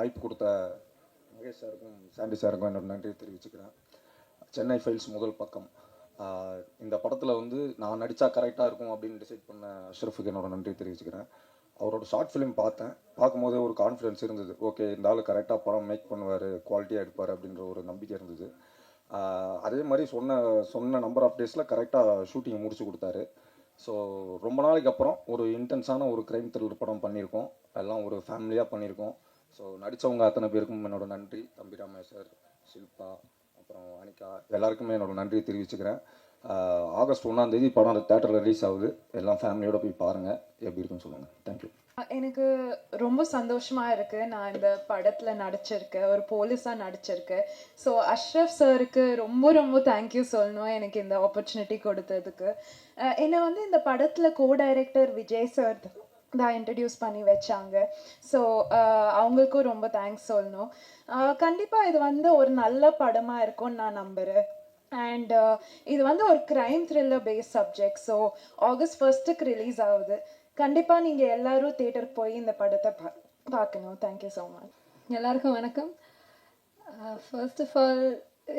வாய்ப்பு கொடுத்த மகேஷ் சாருக்கும் சாண்டி சாருக்கும் என்னோட நன்றி தெரிவிச்சுக்கிறேன். சென்னை ஃபைல்ஸ் முதல் பக்கம் இந்த படத்தில் வந்து நான் நடித்தா கரெக்டாக இருக்கும் அப்படின்னு டிசைட் பண்ண அஷ்ரஃபுக்கு என்னோட நன்றி தெரிவிச்சுக்கிறேன். அவரோட ஷார்ட் ஃபிலிம் பார்த்தேன். பார்க்கும்போதே ஒரு கான்ஃபிடன்ஸ் இருந்தது. ஓகே, இந்த ஆள் கரெக்டாக படம் மேக் பண்ணுவார், குவாலிட்டியாக எடுப்பார் அப்படின்ற ஒரு நம்பிக்கை இருந்தது. அதே மாதிரி சொன்ன நம்பர் ஆஃப் டேஸில் கரெக்டாக ஷூட்டிங் முடிச்சு கொடுத்தாரு. ஸோ ரொம்ப நாளைக்கு அப்புறம் ஒரு இன்டென்ஸான ஒரு க்ரைம் த்ரில்லர் படம் பண்ணியிருக்கோம். எல்லாம் ஒரு ஃபேமிலியாக பண்ணியிருக்கோம். ஸோ நடித்தவங்க அத்தனை பேருக்கும் என்னோட நன்றி. தம்பி ராமேஸ்வர், ஷில்பா, அப்புறம் அனிகா, எல்லாருக்குமே என்னோட நன்றியை தெரிவிச்சுக்கிறேன். ஆகஸ்ட் 1 படம் தேட்டரில் ரிலீஸ் ஆகுது. எல்லாம் ஃபேமிலியோட போய் பாருங்கள், எப்படி இருக்குன்னு சொல்லுங்கள். தேங்க்யூ. எனக்கு ரொம்ப சந்தோஷமாக இருக்குது. நான் இந்த படத்தில் நடிச்சிருக்கேன், ஒரு போலீஸாக நடிச்சிருக்கேன். ஸோ அஷ்ரஃப் சாருக்கு ரொம்ப ரொம்ப தேங்க்யூ சொல்லணும் எனக்கு இந்த ஆப்பர்ச்சுனிட்டி கொடுத்ததுக்கு. என்னை வந்து இந்த படத்தில் கோ டைரக்டர் விஜய் சார் தான் இன்ட்ரடியூஸ் பண்ணி வச்சாங்க. ஸோ அவங்களுக்கும் ரொம்ப தேங்க்ஸ் சொல்லணும். கண்டிப்பாக இது வந்து ஒரு நல்ல படமாக இருக்கும்னு நான் நம்புகிறேன். அண்ட் இது வந்து ஒரு crime thriller based subject. So August 1 release ஆகுது. கண்டிப்பாக நீங்கள் எல்லாரும் தேட்டருக்கு போய் இந்த படத்தை பார்க்கணும். Thank you so much. எல்லாருக்கும் வணக்கம். ஃபர்ஸ்ட் ஆஃப் ஆல்,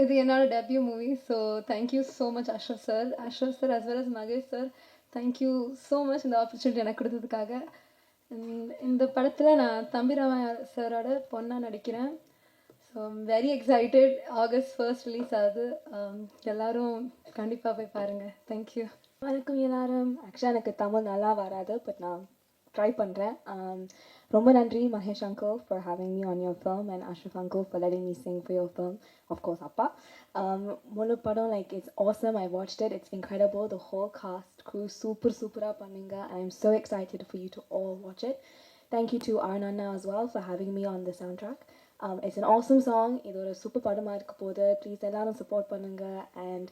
இது என்னோட debut movie. So thank you so much Ashraf sir as well as Mahesh sir. Thank you so much இந்த ஆப்பர்ச்சுனிட்டி எனக்கு கொடுத்ததுக்காக. இந்த படத்தில் நான் தம்பி ராமா சாரோட பொண்ணாக நடிக்கிறேன். So very excited. August 1 release ஆகுது. எல்லோரும் கண்டிப்பாக போய் பாருங்கள். தேங்க்யூ. வணக்கம் எல்லாரும். ஆக்சுவலாக எனக்கு தமிழ் நல்லா வராது, பட் நான் ட்ரை பண்ணுறேன். ரொம்ப நன்றி Mahesh uncle for having me on your film and Ashraf uncle for letting me sing for your film. Of course, அப்பா. முழு படம் like it's awesome. I watched it. It's incredible. The whole cast, crew, super பண்ணுங்க. I'm so excited for you to all watch it. Thank you to Arnanna as well for having me on the soundtrack. It's an awesome song. இது ஒரு super படமாக இருக்க போது. Please எல்லாரும் support பண்ணுங்க. And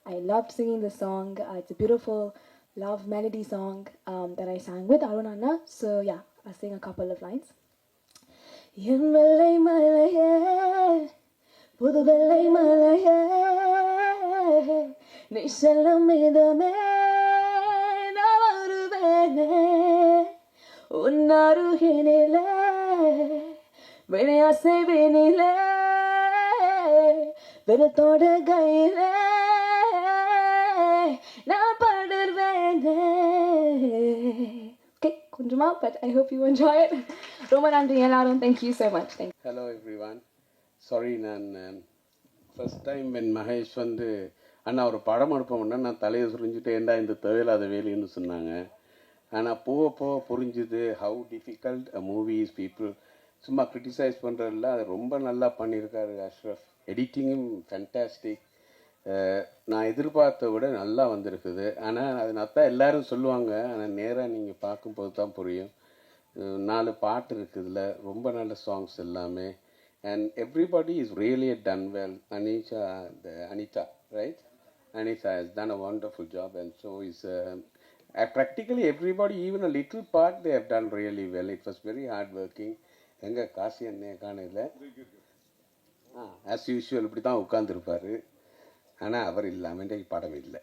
I loved singing this song. It's a beautiful love melody song that I sang with Arunanna. So yeah, I'll sing a couple of lines. என் வெள்ளை மலையே, புது வெள்ளை மலையே, நீ செல்லும் இதமே நான் வருவேனே, உன் அருகினிலே வினையாசைவினிலே வெறுத்தோட கையிலே நான் படுவேனே. ஓகே, கொஞ்சமா, but I hope you enjoy it. ரொம்ப நன்றி எல்லாரும். Thank you so much. Hello everyone. Sorry, நான் ஃபர்ஸ்ட் டைம் என் மகேஷ் வந்து அண்ணா ஒரு படம் எடுப்போம்னா நான் தலையை சுரிஞ்சுட்டு ஏண்டா இந்த தேவையில்லாத வேலைன்னு சொன்னாங்க. ஆனால் போக புரிஞ்சுது how difficult a movies. People சும்மா க்ரிட்டிசைஸ் பண்ணுறதில்ல, அது ரொம்ப நல்லா பண்ணியிருக்காரு அஷ்ரஃப். எடிட்டிங்கும் ஃபேன்டாஸ்டிக். நான் எதிர்பார்த்த விட நல்லா வந்திருக்குது. ஆனால் அது தான் எல்லோரும் சொல்லுவாங்க, ஆனால் நேராக நீங்கள் பார்க்கும்போது தான் புரியும். 4 பாட்டு இருக்குதுல, ரொம்ப நல்ல சாங்ஸ் எல்லாமே. And everybody is really ton well. Anita, right? Anita has done a wonderful job, and so is practically everybody, even a little part they have done really well. It was very hard working. எங்கே காசி அண்ணே காணையில் as usual இப்படி தான் உட்காந்துருப்பார். ஆனால் அவர் இல்லாமல் இன்றைக்கு படம் இல்லை.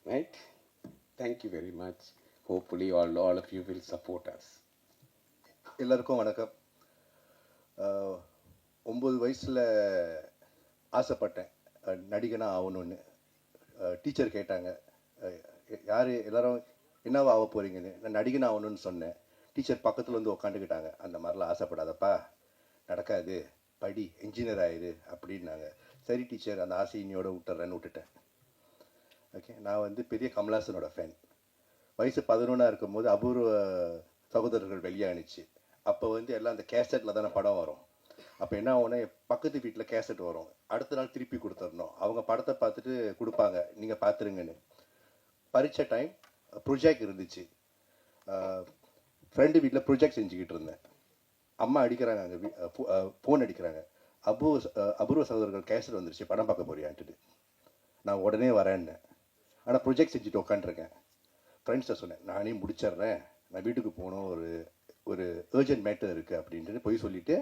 Right. Thank you very much. Hopefully all of you will support us. எல்லாருக்கும் வணக்கம். 9 வயசில் ஆசைப்பட்டேன் நடிகனாக ஆகணும்னு. டீச்சர் கேட்டாங்க, யார் எல்லோரும் என்னவா ஆக போகிறீங்கன்னு. நான் நடிகனாக ஆகணும்னு சொன்னேன். டீச்சர் பக்கத்தில் வந்து உக்காந்துக்கிட்டாங்க. அந்த மாதிரிலாம் ஆசைப்படாதப்பா, நடக்காது, படி, இன்ஜினியர் ஆயிரு அப்படின்னாங்க. சரி டீச்சர், அந்த ஆசையினியோடு விட்டுட்டேன். ஓகே, நான் வந்து பெரிய கமல்ஹாசனோட ஃபேன். வயசு 11 இருக்கும்போது அபூர்வ சகோதரர்கள் வெளியானுச்சு. அப்போ வந்து எல்லாம் அந்த கேசட்டில் தானே படம் வரும். அப்போ என்ன ஆகும்னா, பக்கத்து வீட்டில் கேசட் வரும், அடுத்த நாள் திருப்பி கொடுத்துடணும். அவங்க படத்தை பார்த்துட்டு கொடுப்பாங்க, நீங்கள் பார்த்துருங்கன்னு. பரீட்சை டைம் ப்ரொஜெக்ட் இருந்துச்சு. ஃப்ரெண்டு வீட்டில் ப்ரொஜெக்ட் செஞ்சுக்கிட்டு இருந்தேன். அம்மா அடிக்கிறாங்க, அங்கே ஃபோன் அடிக்கிறாங்க. அபூர்வ சகோதரர்கள் கேசட் வந்துருச்சு, படம் பார்க்க போறியான்ட்டு. நான் உடனே வரேன்னேன். ஆனால் ப்ரொஜெக்ட் செஞ்சுட்டு உட்காந்துருக்கேன். ஃப்ரெண்ட்ஸை சொன்னேன், நானே முடிச்சிட்றேன், நான் வீட்டுக்கு போகணும், ஒரு அர்ஜென்ட் மேட்டர் இருக்குது அப்படின்ட்டு போய் சொல்லிவிட்டு,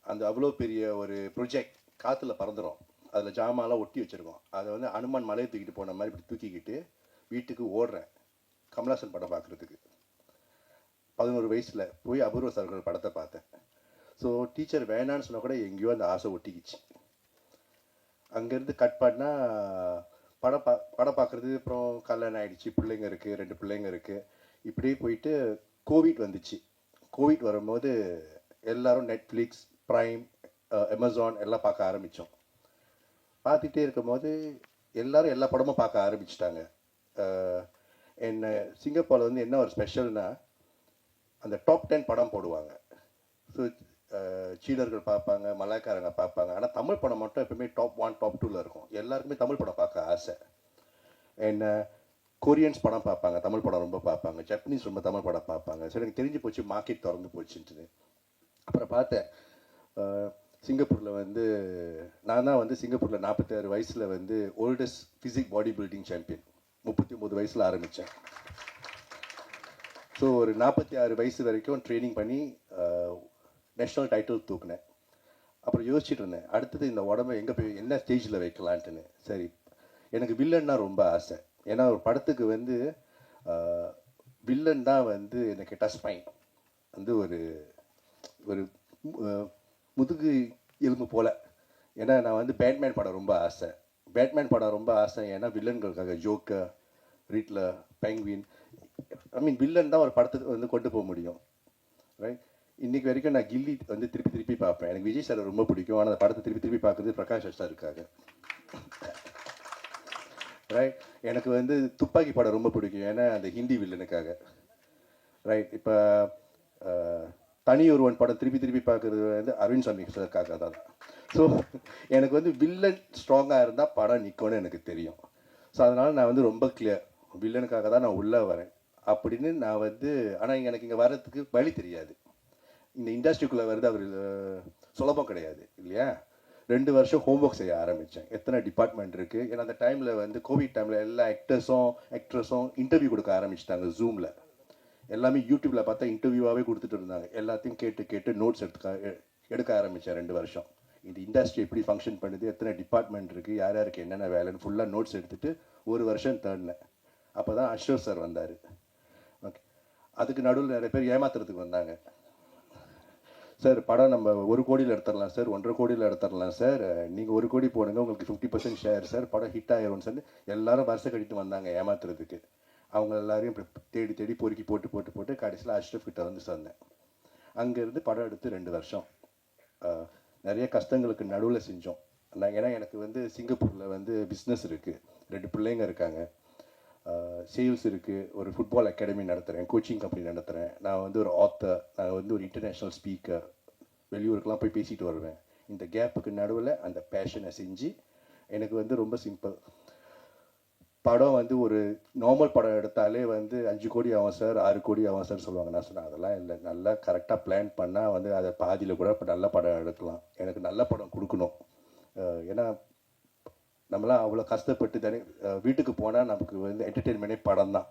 அந்த அவ்வளோ பெரிய ஒரு ப்ரொஜெக்ட் காற்றுல பறந்துடும். அதில் ஜாமான்லாம் ஒட்டி வச்சுருக்கோம். அதை வந்து அனுமான் மலையை தூக்கிட்டு போன மாதிரி இப்படி தூக்கிக்கிட்டு வீட்டுக்கு ஓடுறேன் கமல்ஹாசன் படம் பார்க்குறதுக்கு. 11 வயசில் போய் அபூர்வ சகோதரர்கள் படத்தை பார்த்தேன். ஸோ டீச்சர் வேணான்னு சொன்னால் கூட எங்கேயோ அந்த ஆசை ஒட்டிக்கிச்சு. அங்கேருந்து கட் பண்ணால் படம் பார்க்குறது, அப்புறம் கல்யாணம் ஆகிடுச்சு, பிள்ளைங்க இருக்குது, 2 பிள்ளைங்க இருக்குது. இப்படியே போயிட்டு கோவிட் வந்துச்சு. கோவிட் வரும்போது எல்லோரும் நெட்ஃப்ளிக்ஸ், ப்ரைம், அமேசான் எல்லாம் பார்க்க ஆரம்பித்தோம். பார்த்துட்டே இருக்கும்போது எல்லோரும் எல்லா படமும் பார்க்க ஆரம்பிச்சிட்டாங்க. என்ன சிங்கப்பூரில் வந்து என்ன ஒரு ஸ்பெஷல்னால் அந்த டாப் 10 படம் போடுவாங்க. ஸோ சீனர்கள் பார்ப்பாங்க, மலாய்க்காரங்க பார்ப்பாங்க. ஆனால் தமிழ் படம் மட்டும் எப்பவுமே டாப் 1 டாப் 2ல் இருக்கும். எல்லாருக்குமே தமிழ் படம் பார்க்க ஆசை. என்ன கொரியன்ஸ் படம் பார்ப்பாங்க, தமிழ் படம் ரொம்ப பார்ப்பாங்க. ஜப்பனீஸ் ரொம்ப தமிழ் படம் பார்ப்பாங்க. சரி, எனக்கு தெரிஞ்சு போச்சு, மார்க்கெட் திறந்து போச்சுன்ட்டு. அப்புறம் பார்த்தேன் சிங்கப்பூரில் வந்து நான் தான் வந்து சிங்கப்பூரில் 46 வயசில் வந்து oldest physique body building champion. 39 வயசில் ஆரம்பித்தேன். ஸோ ஒரு 46 வயசு வரைக்கும் ட்ரைனிங் பண்ணி நேஷ்னல் டைட்டில் தூக்குனேன். அப்புறம் யோசிச்சுட்டு இருந்தேன், அடுத்தது இந்த உடம்பை எங்கே போய் என்ன ஸ்டேஜில் வைக்கலான்ட்டுன்னு. சரி, எனக்கு வில்லன்னா ரொம்ப ஆசை. ஏன்னா ஒரு படத்துக்கு வந்து வில்லன் தான் வந்து எனக்கு டச் பாயிண்ட், வந்து ஒரு ஒரு முதுகு எலும்பு போல். ஏன்னா நான் வந்து பேட்மேன் படம் ரொம்ப ஆசை. பேட்மேன் படம் ரொம்ப ஆசை. ஏன்னா வில்லன்களுக்காக ஜோக்கர், ரிட்லர், பெங்குவின், ஐ மீன் வில்லன் தான் ஒரு படத்துக்கு வந்து கொண்டு போக முடியும், ரைட்? இன்றைக்கி வரைக்கும் நான் கில்லி வந்து திருப்பி பார்ப்பேன். எனக்கு விஜய் சார் ரொம்ப பிடிக்கும். ஆனால் அந்த படத்தை திருப்பி பார்க்குறது பிரகாஷ் சார் இருக்காங்க, ரைட்? எனக்கு வந்து துப்பாக்கி படம் ரொம்ப பிடிக்கும். ஏன்னா அந்த ஹிந்தி வில்லனுக்காக, ரைட்? இப்போ தனி ஒருவன் படம் திருப்பி பார்க்குறது வந்து அரவிந்த் சாமி சாருக்காக தான். ஸோ எனக்கு வந்து வில்லன் ஸ்ட்ராங்காக இருந்தால் படம் நிற்கும்னு எனக்கு தெரியும். ஸோ அதனால் நான் வந்து ரொம்ப கிளியர், வில்லனுக்காக தான் நான் உள்ளே வரேன் அப்படின்னு நான் வந்து. ஆனால் எனக்கு இங்கே வர்றதுக்கு வழி தெரியாது. இந்த இண்டஸ்ட்ரிக்குள்ளே வருது அவர் சுலபம் கிடையாது இல்லையா? 2 வருஷம் ஹோம்ஒர்க் செய்ய ஆரம்பித்தேன். எத்தனை டிபார்ட்மெண்ட் இருக்குது. ஏன்னா அந்த டைமில் வந்து கோவிட் டைமில் எல்லா ஆக்ட்ரஸும் இன்டர்வியூ கொடுக்க ஆரம்பிச்சிட்டாங்க ஜூமில். எல்லாமே யூடியூப்பில் பார்த்தா இன்டர்வியூவாகவே கொடுத்துட்டு இருந்தாங்க. எல்லாத்தையும் கேட்டு நோட்ஸ் எடுக்க ஆரம்பித்தேன் 2 வருஷம். இந்த இண்டஸ்ட்ரி எப்படி ஃபங்க்ஷன் பண்ணுது, எத்தனை டிபார்ட்மெண்ட் இருக்குது, யார் யாருக்கு என்னென்ன வேலைன்னு ஃபுல்லாக நோட்ஸ் எடுத்துகிட்டு 1 வருஷம் தேடினேன். அப்போ தான் அஷ்ரஃப் சார் வந்தார். ஓகே, அதுக்கு நடுவில் நிறைய பேர் ஏமாத்துறதுக்கு வந்தாங்க. சார் படம் நம்ம 1 கோடியில் எடுத்துடலாம் சார், 1.5 கோடியில் எடுத்துடலாம் சார், நீங்கள் 1 கோடி போடுங்க, உங்களுக்கு 50% ஷேர் சார், படம் ஹிட் ஆகிரும்னு சொல்லி எல்லாரும் வருஷம் கட்டிட்டு வந்தாங்க ஏமாத்துறதுக்கு. அவங்க எல்லாரையும் தேடி பொறுக்கி போட்டு கடைசியில் அஷ்ரஃப் கிட்ட வந்து சொன்னேன். அங்கேருந்து படம் எடுத்து 2 வருஷம் நிறைய கஷ்டங்களுக்கு நடுவில் செஞ்சோம். ஏன்னா எனக்கு வந்து சிங்கப்பூரில் வந்து பிஸ்னஸ் இருக்குது, 2 பிள்ளைங்க இருக்காங்க, சேல்ஸ் இருக்குது, ஒரு ஃபுட்பால் அகாடமி நடத்துகிறேன், கோச்சிங் கம்பெனி நடத்துகிறேன், நான் வந்து ஒரு ஆத்தர், நான் வந்து ஒரு இன்டர்நேஷ்னல் ஸ்பீக்கர், வெளியூருக்கெலாம் போய் பேசிட்டு வருவேன். இந்த கேப்புக்கு நடுவில் அந்த பேஷனை செஞ்சு எனக்கு வந்து ரொம்ப சிம்பிள். படம் வந்து ஒரு நார்மல் படம் எடுத்தாலே வந்து 5 கோடி ஆகும் சார், 6 கோடி ஆகும் சார் சொல்லுவாங்க. நான் சொன்னேன் அதெல்லாம் இல்லை, நல்லா கரெக்டாக பிளான் பண்ணால் வந்து அதை பாதியில் கூட இப்போ நல்ல படம் எடுக்கலாம். எனக்கு நல்ல படம் கொடுக்கணும். ஏன்னா நம்மளாம் அவ்வளோ கஷ்டப்பட்டு தானே வீட்டுக்கு போனால் நமக்கு வந்து என்டர்டெயின்மெண்ட்டே படம் தான்.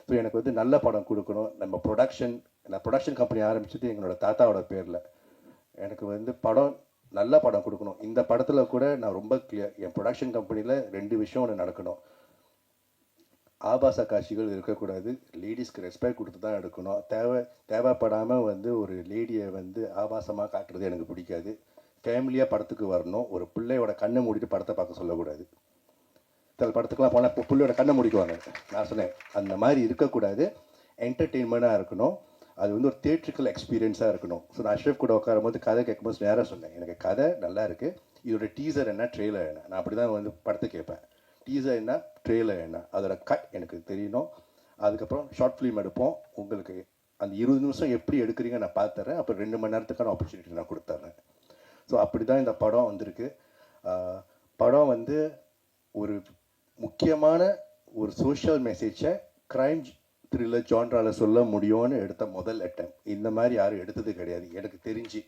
ஸோ எனக்கு வந்து நல்ல படம் கொடுக்கணும். நான் ப்ரொடக்ஷன் கம்பெனி ஆரம்பிச்சது எங்களோட தாத்தாவோட பேரில். எனக்கு வந்து நல்ல படம் கொடுக்கணும். இந்த படத்தில் கூட நான் ரொம்ப கிளியர், என் ப்ரொடக்ஷன் கம்பெனியில் 2 விஷயம் ஒன்று நடக்கணும். ஆபாச காட்சிகள் இருக்கக்கூடாது, லேடிஸ்க்கு ரெஸ்பெக்ட் கொடுத்து தான் எடுக்கணும். தேவைப்படாமல் வந்து ஒரு லேடியை வந்து ஆபாசமாக காட்டுறது எனக்கு பிடிக்காது. ஃபேமிலியாக படத்துக்கு வரணும். ஒரு பிள்ளையோட கண்ணை மூடிட்டு படத்தை பார்க்க சொல்லக்கூடாது. சில படத்துக்குலாம் போனால் பிள்ளையோட கண்ணை முடிக்குவாங்க. நான் சொன்னேன் அந்த மாதிரி இருக்கக்கூடாது, என்டர்டெயின்மெண்ட்டாக இருக்கணும். அது வந்து ஒரு தியேட்ரிக்கல் எக்ஸ்பீரியன்ஸாக இருக்கணும். ஸோ நான் அஷ்ரஃப் கூட உட்காரும்போது கதை கேட்கும்போது நேராக சொன்னேன், எனக்கு கதை நல்லா இருக்குது, இதோட டீசர் என்ன, ட்ரெய்லர் என்ன, நான் அப்படி தான் வந்து படத்தை கேட்பேன். டீசர் என்ன, ட்ரெய்லர் என்ன, அதோட கட் எனக்கு தெரியணும். அதுக்கப்புறம் ஷார்ட் ஃபிலிம் எடுப்போம். உங்களுக்கு அந்த 20 நிமிஷம் எப்படி எடுக்கிறீங்க நான் பார்த்துறேன். அப்புறம் 2 மணி நேரத்துக்கான ஆப்பர்ச்சுனிட்டி நான் கொடுத்துட்றேன். ஸோ அப்படி தான் இந்த படம் வந்திருக்கு. படம் வந்து ஒரு முக்கியமான ஒரு சோஷியல் மெசேஜை க்ரைம் த்ரில்லர் ஜான்ராவில் சொல்ல முடியும்னு எடுத்த முதல் அட்டம். இந்த மாதிரி யாரும் எடுத்தது கிடையாது எனக்கு தெரிஞ்சு.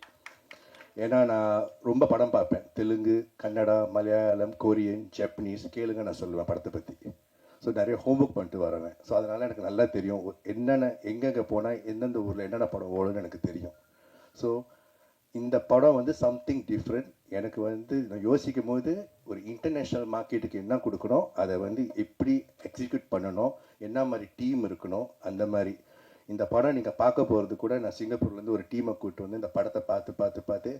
ஏன்னா நான் ரொம்ப படம் பார்ப்பேன், தெலுங்கு, கன்னடா, மலையாளம், கொரியன், ஜப்பனீஸ், கேளுங்க நான் சொல்லுவேன் படத்தை பற்றி. ஸோ நிறைய ஹோம்ஒர்க் பண்ணிட்டு வருவேன். ஸோ அதனால் எனக்கு நல்லா தெரியும் என்னென்ன எங்கெங்கே போனால் எந்தெந்த ஊரில் என்னென்ன படம் ஓடுன்னு எனக்கு தெரியும். ஸோ இந்த படம் வந்து சம்திங் டிஃப்ரெண்ட். எனக்கு வந்து நான் யோசிக்கும் போது ஒரு இன்டர்நேஷ்னல் மார்க்கெட்டுக்கு என்ன கொடுக்கணும், அதை வந்து எப்படி எக்ஸிக்யூட் பண்ணணும், என்ன மாதிரி டீம் இருக்கணும், அந்த மாதிரி இந்த படம் நீங்கள் பார்க்க போகிறது கூட நான் சிங்கப்பூர்லேருந்து ஒரு டீமை கூப்பிட்டு வந்து இந்த படத்தை பார்த்து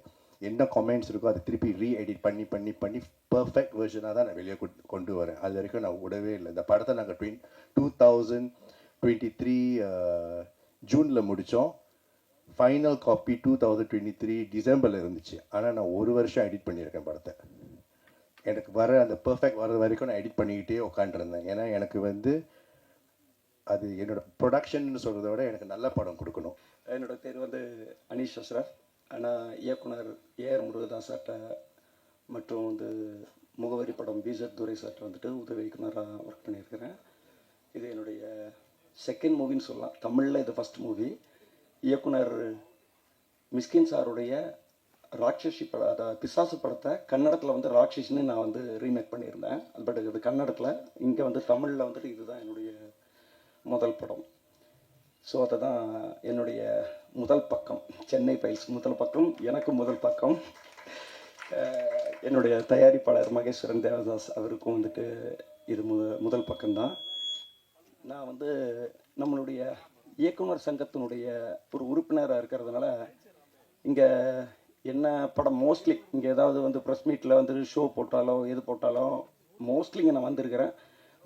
என்ன கமெண்ட்ஸ் இருக்கோ அதை திருப்பி ரீஎடிட் பண்ணி பர்ஃபெக்ட் வெர்ஷனாக தான் நான் வெளியே கொண்டு வரேன். அது வரைக்கும் நான் விடவே இல்லை. இந்த படத்தை நாங்கள் 2023 ஜூனில் முடித்தோம். ஃபைனல் காப்பி 2023 டிசம்பரில் இருந்துச்சு. ஆனால் நான் ஒரு வருஷம் எடிட் பண்ணியிருக்கேன் படத்தை. எனக்கு வர அந்த பர்ஃபெக்ட் வர வரைக்கும் நான் எடிட் பண்ணிக்கிட்டே உட்காந்துருந்தேன். ஏன்னா எனக்கு வந்து அது என்னோட ப்ரொடக்ஷன் சொல்கிறத விட எனக்கு நல்ல படம் கொடுக்கணும். என்னோட பேர் வந்து அனீஷ் அஷ்ரஃப். ஆனால் இயக்குனர் ஏஆர் முருகதாஸ் சார்ட்ட மற்றும் வந்து முகவரி படம் பிஜத் துரை சார்ட்ட வந்துட்டு உதவி இயக்குனராக ஒர்க் பண்ணியிருக்கிறேன். இது என்னுடைய செகண்ட் மூவின்னு சொல்லலாம். தமிழில் இது ஃபஸ்ட் மூவி. இயக்குனர் மிஸ்கின் சாருடைய ராட்சசி படம், அதாவது பிசாசு படத்தை கன்னடத்தில் வந்து ராட்சசின்னு நான் வந்து ரீமேக் பண்ணியிருந்தேன். பட் இது கன்னடத்தில், இங்கே வந்து தமிழில் வந்துட்டு இதுதான் என்னுடைய முதல் படம். ஸோ அதை தான் என்னுடைய முதல் பக்கம், சென்னை ஃபைல்ஸ் முதல் பக்கம், எனக்கு முதல் பக்கம். என்னுடைய தயாரிப்பாளர் மகேஸ்வரன் தேவதாஸ் அவருக்கும் வந்துட்டு இது முதல் பக்கம்தான். நான் வந்து நம்மளுடைய இயக்குனர் சங்கத்தினுடைய ஒரு உறுப்பினராக இருக்கிறதுனால இங்கே என்ன படம் மோஸ்ட்லி இங்கே ஏதாவது வந்து ப்ரெஸ் மீட்டில் வந்து ஷோ போட்டாலோ எது போட்டாலோ மோஸ்ட்லி இங்கே நான் வந்திருக்கிறேன்.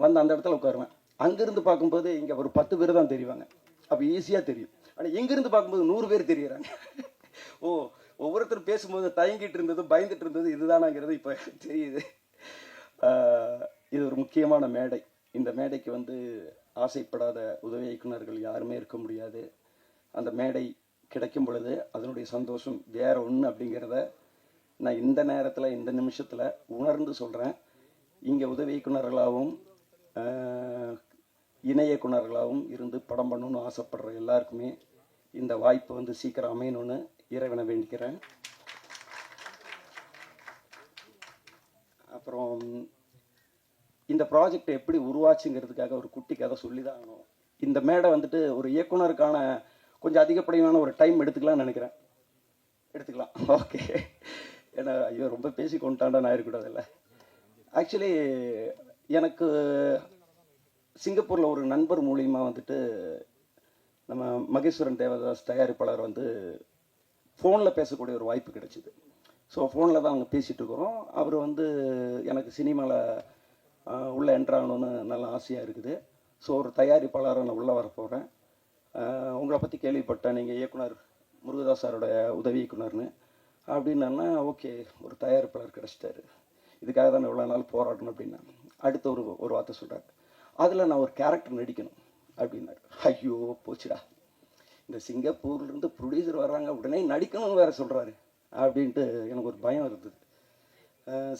வந்து அந்த இடத்துல உட்காருவேன். அங்கேருந்து பார்க்கும்போது இங்கே ஒரு 10 பேர் தான் தெரிவாங்க. அப்போ ஈஸியாக தெரியும். ஆனால் எங்கேருந்து பார்க்கும்போது 100 பேர் தெரியுறாங்க. ஓ, ஒவ்வொருத்தரும் பேசும்போது தயங்கிட்டு இருந்தது, பயந்துட்டு இருந்தது இதுதானாங்கிறது இப்போ தெரியுது. இது ஒரு முக்கியமான மேடை. இந்த மேடைக்கு வந்து ஆசைப்படாத உதவி இயக்குனர்கள் யாருமே இருக்க முடியாது. அந்த மேடை கிடைக்கும் பொழுது அதனுடைய சந்தோஷம் வேற ஒன்று அப்படிங்கிறத நான் இந்த நேரத்தில் இந்த நிமிஷத்தில் உணர்ந்து சொல்கிறேன். இங்கே உதவி இயக்குனர்களாகவும் இணை இயக்குனர்களாகவும் இருந்து படம் பண்ணணும்னு ஆசைப்படுற எல்லாருக்குமே இந்த வாய்ப்பு வந்து சீக்கிரம் அமையணும்னு இறைவனை வேண்டிக்கிறேன். அப்புறம் இந்த ப்ராஜெக்ட் எப்படி உருவாச்சுங்கிறதுக்காக ஒரு குட்டி கதை சொல்லி தான் ஆகணும். இந்த மேடை வந்துட்டு ஒரு இயக்குனருக்கான கொஞ்சம் அதிகப்படியான ஒரு டைம் எடுத்துக்கலாம்னு நினைக்கிறேன். எடுத்துக்கலாம், ஓகே. ஏன்னா ஐயோ ரொம்ப பேசி கொண்டாண்டா நான் இருக்கக்கூடாதுல்ல. ஆக்சுவலி எனக்கு சிங்கப்பூரில் ஒரு நண்பர் மூலியமாக வந்துட்டு நம்ம மகேஸ்வரன் தேவதாஸ் தயாரிப்பாளர் வந்து ஃபோனில் பேசக்கூடிய ஒரு வாய்ப்பு கிடைச்சிது. ஸோ ஃபோனில் தான் அவங்க பேசிகிட்டு இருக்கிறோம். அவர் வந்து எனக்கு சினிமாவில் உள்ளே என்ட்ராகணுன்னு நல்ல ஆசையாக இருக்குது. ஸோ ஒரு தயாரிப்பாளராக நான் உள்ளே வர போகிறேன். உங்களை பற்றி கேள்விப்பட்டேன், நீங்கள் இயக்குனர் முருகதாஸ் சாரோட உதவி இயக்குனர்னு அப்படின்னா, ஓகே ஒரு தயாரிப்பாளர் கிடச்சிட்டாரு, இதுக்காக தான் இவ்வளோ நாள் போராடணும் அப்படின்னா. அடுத்த ஒரு வார்த்தை சொல்கிறார், அதில் நான் ஒரு கேரக்டர் நடிக்கணும் அப்படின்னாரு. ஐயோ போச்சுடா, இந்த சிங்கப்பூர்லேருந்து ப்ரொடியூசர் வர்றாங்க, உடனே நடிக்கணும்னு வேறு சொல்கிறாரு அப்படின்ட்டு எனக்கு ஒரு பயம் இருந்தது.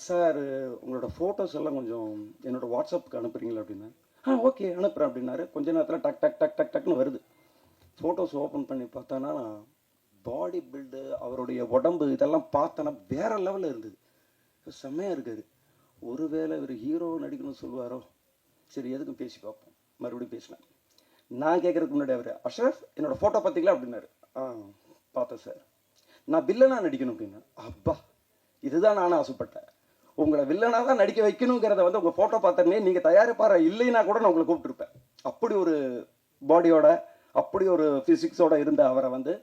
சார் உங்களோட ஃபோட்டோஸ் எல்லாம் கொஞ்சம் என்னோடய வாட்ஸ்அப்புக்கு அனுப்புறீங்களா அப்படின்னா, ஓகே அனுப்புகிறேன் அப்படின்னாரு. கொஞ்ச நேரத்தில் டக் டக் டக் டக் டக்னு வருது. ஃபோட்டோஸ் ஓப்பன் பண்ணி பார்த்தானா பாடி பில்டு, அவருடைய உடம்பு இதெல்லாம் பார்த்தோன்னா வேறு லெவலில் இருந்தது. செம்மையாக இருக்காரு. ஒருவேளை இவர் ஹீரோ நடிக்கணும்னு சொல்லுவாரோ, சரி எதுக்கும் பேசி பார்ப்போம். மறுபடியும் பேசினேன். நான் கேட்குறதுக்கு முன்னாடி அவர், அஷ்ரஃப் என்னோடய ஃபோட்டோ பார்த்தீங்களா அப்படின்னாரு. பார்த்தேன் சார். நான் வில்லனாக நடிக்கணும் அப்படின்னா, அப்பா இதுதான் நானும் ஆசைப்பட்டேன். உங்களை வில்லனாக தான் நடிக்க வைக்கணுங்கிறத வந்து உங்கள் ஃபோட்டோ பார்த்தோன்னே நீங்கள் தயாரிப்பார இல்லைன்னா கூட நான் உங்களை கூப்பிட்டுருப்பேன். அப்படி ஒரு பாடியோட, அப்படி ஒரு ஃபிசிக்ஸோட இருந்த அவரை வந்து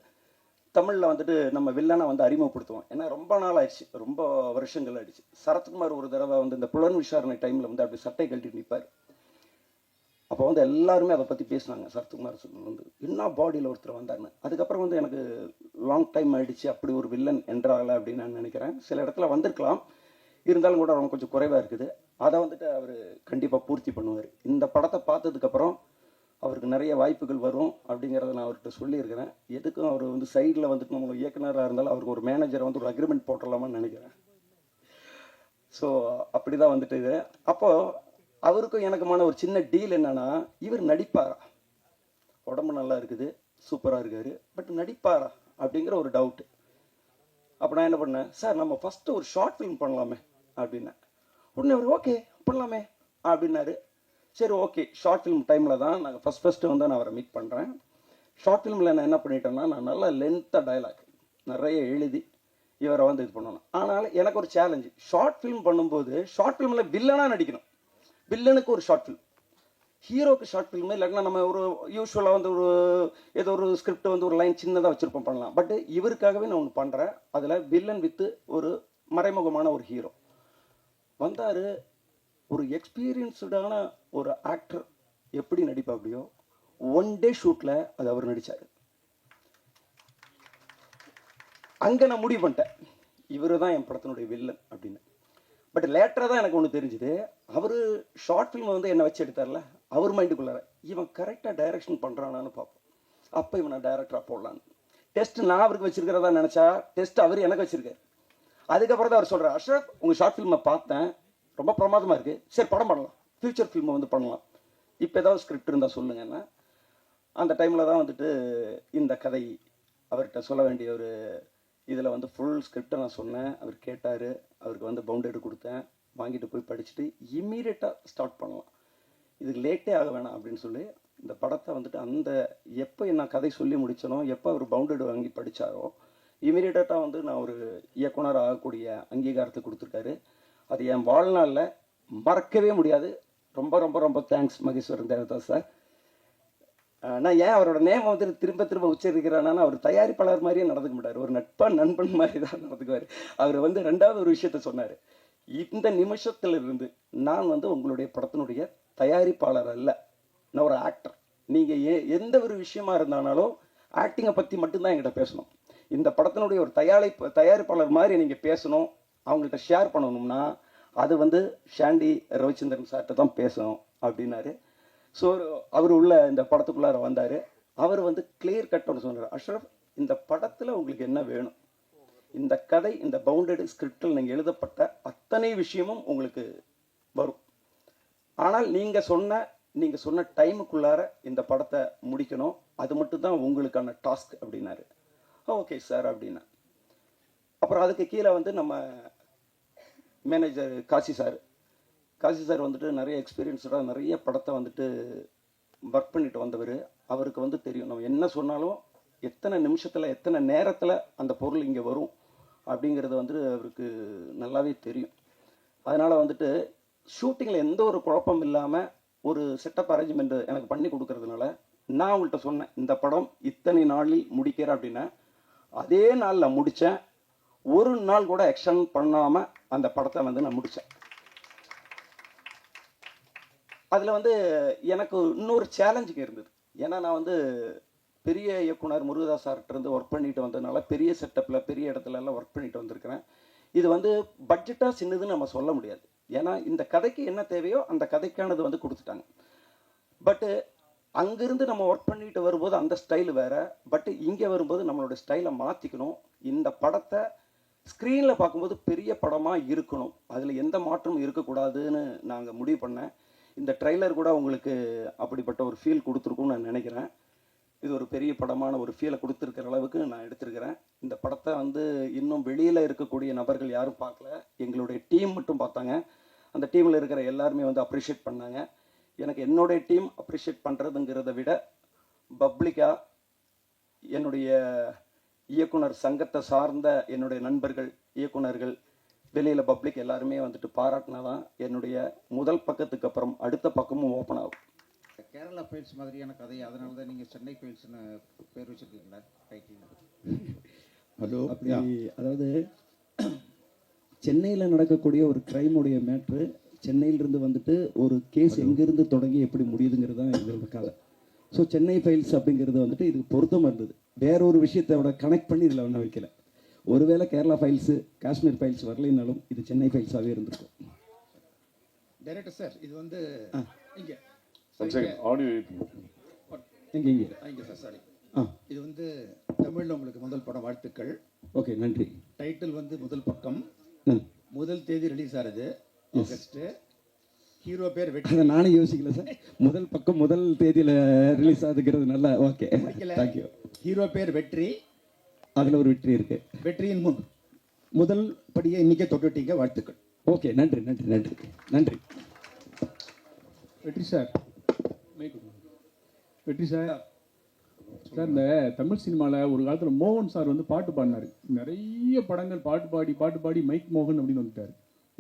தமிழில் வந்துட்டு நம்ம வில்லனை வந்து அறிமுகப்படுத்துவோம். ஏன்னா ரொம்ப நாள் ஆயிடுச்சு, ரொம்ப வருஷங்கள் ஆயிடுச்சு. சரத்குமார் ஒரு தடவை வந்து இந்த புலன் விசாரணை டைமில் வந்து அப்படி சட்டை கழட்டி நிற்பார். அப்போ வந்து எல்லாருமே அதை பற்றி பேசினாங்க. சரத்குமார் வந்து என்ன பாடியில் ஒருத்தர் வந்தாருன்னு. அதுக்கப்புறம் வந்து எனக்கு லாங் டைம் ஆகிடுச்சு அப்படி ஒரு வில்லன் என்றால அப்படின்னு நான் நினைக்கிறேன். சில இடத்துல வந்திருக்கலாம், இருந்தாலும் கூட ரொம்ப கொஞ்சம் குறைவாக இருக்குது. அதை வந்துட்டு அவர் கண்டிப்பாக பூர்த்தி பண்ணுவார். இந்த படத்தை பார்த்ததுக்கப்புறம் அவருக்கு நிறைய வாய்ப்புகள் வரும் அப்படிங்கிறத நான் அவர்கிட்ட சொல்லியிருக்கிறேன். எதுக்கும் அவர் வந்து சைடில் வந்துட்டு நம்ம இயக்குனராக இருந்தாலும் அவருக்கு ஒரு மேனேஜரை வந்து ஒரு அக்ரிமெண்ட் போட்டுடலாமான்னு நினைக்கிறேன். ஸோ அப்படி தான் வந்துட்டு இது. அப்போது அவருக்கும் எனக்குமான ஒரு சின்ன டீல் என்னன்னா, இவர் நடிப்பாரா, உடம்பு நல்லா இருக்குது, சூப்பராக இருக்காரு, பட் நடிப்பாரா அப்படிங்கிற ஒரு டவுட்டு. அப்போ நான் என்ன பண்ணேன், சார் நம்ம ஃபஸ்ட்டு ஒரு ஷார்ட் ஃபிலிம் பண்ணலாமே அப்படின்னேன். உடனே அவர் ஓகே பண்ணலாமே அப்படின்னாரு. சரி ஓகே, ஷார்ட் ஃபிலிம் டைமில் தான் நாங்கள் ஃபஸ்ட்டு வந்து நான் அவரை மீட் பண்ணுறேன். ஷார்ட் ஃபிலிமில் நான் என்ன பண்ணிட்டேன்னா, நான் நல்லா லென்த்தாக டைலாக் நிறைய எழுதி இவரை வந்து இது பண்ணணும். ஆனால் எனக்கு ஒரு சேலஞ்சு, ஷார்ட் ஃபிலிம் பண்ணும்போது ஷார்ட் ஃபிலிமில் வில்லனாக நடிக்கணும். வில்லனுக்கு ஒரு ஷார்ட் ஃபிலிம், ஹீரோக்கு ஷார்ட் ஃபில்மு இல்லைன்னா நம்ம ஒரு யூஸ்வலாக வந்து ஒரு ஏதோ ஒரு ஸ்கிரிப்ட் வந்து ஒரு லைன் சின்னதாக வச்சுருப்போம் பண்ணலாம். பட் இவருக்காகவே நான் ஒன்று பண்ணுறேன். அதில் வில்லன் வித்து ஒரு மறைமுகமான ஒரு ஹீரோ வந்தார். ஒரு எக்ஸ்பீரியன்ஸ்டான ஒரு ஆக்டர் எப்படி நடிப்பாப்படியோ 1 டே ஷூட்டில் அது அவர் நடித்தார். அங்கே நான் முடிவு பண்ணிட்டேன் இவர் தான் என் படத்தினுடைய வில்லன் அப்படின்னு. பட் லேட்டராக தான் எனக்கு ஒன்று தெரிஞ்சுது. அவர் ஷார்ட் ஃபில்மை வந்து என்னை வச்சு எடுத்தார்ல, அவர் மைண்டுக்குள்ளார இவன் கரெக்டாக டைரக்ஷன் பண்ணுறானான்னு பார்ப்போம். அப்போ இவனை டைரக்டராக போடலான்னு டெஸ்ட் நான் அவருக்கு வச்சிருக்கிறதா நினச்சா டெஸ்ட் அவர் எனக்கு வச்சிருக்காரு. அதுக்கப்புறம் தான் அவர் சொல்கிறார், அஷ்ரப் உங்கள் ஷார்ட் ஃபில்மை பார்த்தேன், ரொம்ப பிரமாதமாக இருக்குது, சரி படம் பண்ணலாம், ஃப்யூச்சர் ஃபில்மை வந்து பண்ணலாம், இப்போ ஏதாவது ஸ்கிரிப்ட் இருந்தால் சொல்லுங்கன்னா அந்த டைமில் தான் வந்துட்டு இந்த கதை அவர்கிட்ட சொல்ல வேண்டிய ஒரு இதில் வந்து ஃபுல் ஸ்கிரிப்டை நான் சொன்னேன். அவர் கேட்டார், அவருக்கு வந்து பவுண்டேடு கொடுத்தேன், வாங்கிட்டு போய் படிச்சுட்டு இம்மீடியட்டாக ஸ்டார்ட் பண்ணலாம், இதுக்கு லேட்டே ஆக வேணாம் அப்படின்னு சொல்லி இந்த படத்தை வந்துட்டு அந்த எப்போ நான் கதை சொல்லி முடித்தனோ, எப்போ அவர் பவுண்டேடு வாங்கி படித்தாரோ இமீடியட்டாக வந்து நான் ஒரு இயக்குனர் ஆகக்கூடிய அங்கீகாரத்தை கொடுத்துருக்காரு. அது என் வாழ்நாளில் மறக்கவே முடியாது. ரொம்ப ரொம்ப ரொம்ப தேங்க்ஸ் மகேஸ்வரன் தேவதாஸ் சார். நான் ஏன் அவரோட நேம் வந்து திரும்ப திரும்ப உச்சரிக்கிறேன்னா, அவர் தயாரிப்பாளர் மாதிரியே நடந்துக்க மாட்டார், ஒரு நண்பன் மாதிரி தான் நடந்துக்குவார். அவர் வந்து 2வது ஒரு விஷயத்த சொன்னார், இந்த நிமிஷத்திலிருந்து நான் வந்து உங்களுடைய படத்தினுடைய தயாரிப்பாளர் அல்ல, நான் ஒரு ஆக்டர். நீங்கள் எந்த ஒரு விஷயமா இருந்தாலும் ஆக்டிங்கை பற்றி மட்டும்தான் என்கிட்ட பேசணும். இந்த படத்தினுடைய ஒரு தயாரிப்பாளர் மாதிரி நீங்கள் பேசணும், அவங்கள்ட்ட ஷேர் பண்ணணும்னா அது வந்து ஷாண்டி ரவிச்சந்திரன் சார்கிட்ட தான் பேசணும் அப்படின்னாரு. ஸோ அவர் உள்ள இந்த படத்துக்குள்ளார வந்தார். அவர் வந்து கிளியர் கட்டோட சொன்னார், அஷ்ரப் இந்த படத்தில் உங்களுக்கு என்ன வேணும், இந்த கதை இந்த பவுண்டட் ஸ்கிரிப்டில் நீங்கள் எழுதப்பட்ட அத்தனை விஷயமும் உங்களுக்கு வரும், ஆனால் நீங்கள் சொன்ன டைமுக்குள்ளார இந்த படத்தை முடிக்கணும், அது மட்டும்தான் உங்களுக்கான டாஸ்க் அப்படின்னாரு. ஓகே சார் அப்படின்னா. அப்புறம் அதுக்கு கீழே வந்து நம்ம மேனேஜர் காசி சார் வந்துட்டு நிறைய எக்ஸ்பீரியன்ஸ்டாக நிறைய படத்தை வந்துட்டு ஒர்க் பண்ணிட்டு வந்தவர். அவருக்கு வந்து தெரியும் நம்ம என்ன சொன்னாலும் எத்தனை நிமிஷத்தில் எத்தனை நேரத்தில் அந்த பொருள் இங்கே வரும் அப்படிங்கிறது வந்து அவருக்கு நல்லாவே தெரியும். அதனால் வந்துட்டு ஷூட்டிங்கில் எந்த ஒரு குழப்பம் இல்லாமல் ஒரு செட்டப் அரேஞ்ச்மெண்ட் எனக்கு பண்ணி கொடுக்கறதுனால நான் அவங்கள்ட்ட சொன்னேன், இந்த படம் இத்தனை நாளில் முடிக்கிறேன் அப்படின்னா அதே நாளில் முடித்தேன். ஒரு நாள் கூட எக்ஸ்டன் பண்ணாமல் அந்த படத்தை வந்து நான் முடித்தேன். அதில் வந்து எனக்கு இன்னொரு சேலஞ்சுக்கு இருந்தது. ஏன்னா நான் வந்து பெரிய இயக்குனர் முருகதாஸ் சார்கிட்டருந்து ஒர்க் பண்ணிட்டு வந்ததுனால பெரிய செட்டப்பில் பெரிய இடத்துல எல்லாம் ஒர்க் பண்ணிட்டு வந்திருக்கிறேன். இது வந்து பட்ஜெட்டாக சின்னதுன்னு நம்ம சொல்ல முடியாது. ஏன்னா இந்த கதைக்கு என்ன தேவையோ அந்த கதைக்கானது வந்து கொடுத்துட்டாங்க. பட்டு அங்கேருந்து நம்ம ஒர்க் பண்ணிட்டு வரும்போது அந்த ஸ்டைல் வேறு, பட்டு இங்கே வரும்போது நம்மளோட ஸ்டைலை மாற்றிக்கணும். இந்த படத்தை ஸ்க்ரீனில் பார்க்கும்போது பெரிய படமாக இருக்கணும், அதில் எந்த மாற்றமும் இருக்கக்கூடாதுன்னு நாங்கள் முடிவு பண்ணேன். இந்த ட்ரெய்லர் கூட உங்களுக்கு அப்படிப்பட்ட ஒரு ஃபீல் கொடுத்துருக்கும்னு நான் நினைக்கிறேன். இது ஒரு பெரிய படமான ஒரு ஃபீலை கொடுத்துருக்கிற அளவுக்கு நான் எடுத்திருக்கிறேன். இந்த படத்தை வந்து இன்னும் வெளியில் இருக்கக்கூடிய நபர்கள் யாரும் பார்க்கல, எங்களுடைய டீம் மட்டும் பார்த்தாங்க. அந்த டீமில் இருக்கிற எல்லாருமே வந்து அப்ரிஷியேட் பண்ணாங்க. எனக்கு என்னுடைய டீம் அப்ரிஷியேட் பண்ணுறதுங்கிறத விட பப்ளிக்காக என்னுடைய இயக்குனர் சங்கத்தை சார்ந்த என்னுடைய நண்பர்கள் இயக்குனர்கள் வெளியில் பப்ளிக் எல்லாருமே வந்துட்டு பாராட்டினா தான் என்னுடைய முதல் பக்கத்துக்கு அப்புறம் அடுத்த பக்கமும் ஓப்பன் ஆகும். கேரளா ஃபைல்ஸ் மாதிரியான கதை, அதனால தான் நீங்கள் சென்னை ஃபைல்ஸ்னு பேர் வச்சுருக்கீங்களா டைட்டில்? ஹலோ, அப்படி அதாவது சென்னையில் நடக்கக்கூடிய ஒரு க்ரைமுடைய மேட்ரு சென்னையிலிருந்து வந்துட்டு ஒரு கேஸ் எங்கேருந்து தொடங்கி எப்படி முடியுதுங்கிறது தான் இதோட கதை. ஸோ சென்னை ஃபைல்ஸ் அப்படிங்கிறது வந்துட்டு இதுக்கு பொருத்தமாக இருந்தது. வேற ஒரு விஷயத்தோட கனெக்ட் பண்ணி இதில் ஒன்றும் வைக்கல. ஒருவேளை கேரளா ஃபைல்ஸு காஷ்மீர் ஃபைல்ஸ் வரலைன்னாலும் இது சென்னை ஃபைல்ஸாகவே இருந்திருக்கும். டைரக்டர் சார், இது வந்து இங்கே இங்கே சார், சாரி, இது வந்து தமிழில் உங்களுக்கு முதல் படம், வாழ்த்துக்கள். ஓகே, நன்றி. டைட்டில் வந்து முதல் பக்கம், முதல் தேதி ரிலீஸ் ஆகுது ஆகஸ்ட்டு. ஹீரோ பேர் வெற்றி. அதை நானே யோசிக்கல சார். முதல் பக்கம் முதல் தேதியில் ரிலீஸ் ஆகுதுங்கிறது நல்லா. Okay, thank you. ஹீரோ பேர் வெற்றி, அதில் ஒரு வெற்றி இருக்கு. வெற்றியின் முதல் படியை இன்னைக்கே தொட்டுட்டீங்க, வாழ்த்துக்கள். ஓகே, நன்றி நன்றி நன்றி நன்றி. வெற்றி சார், வெற்றி சார். சார், இந்த தமிழ் சினிமாவில் ஒரு காலத்தில் மோகன் சார் வந்து பாட்டு பாடினார். நிறைய படங்கள் பாட்டு பாடி மைக் மோகன் அப்படின்னு வந்துட்டார்.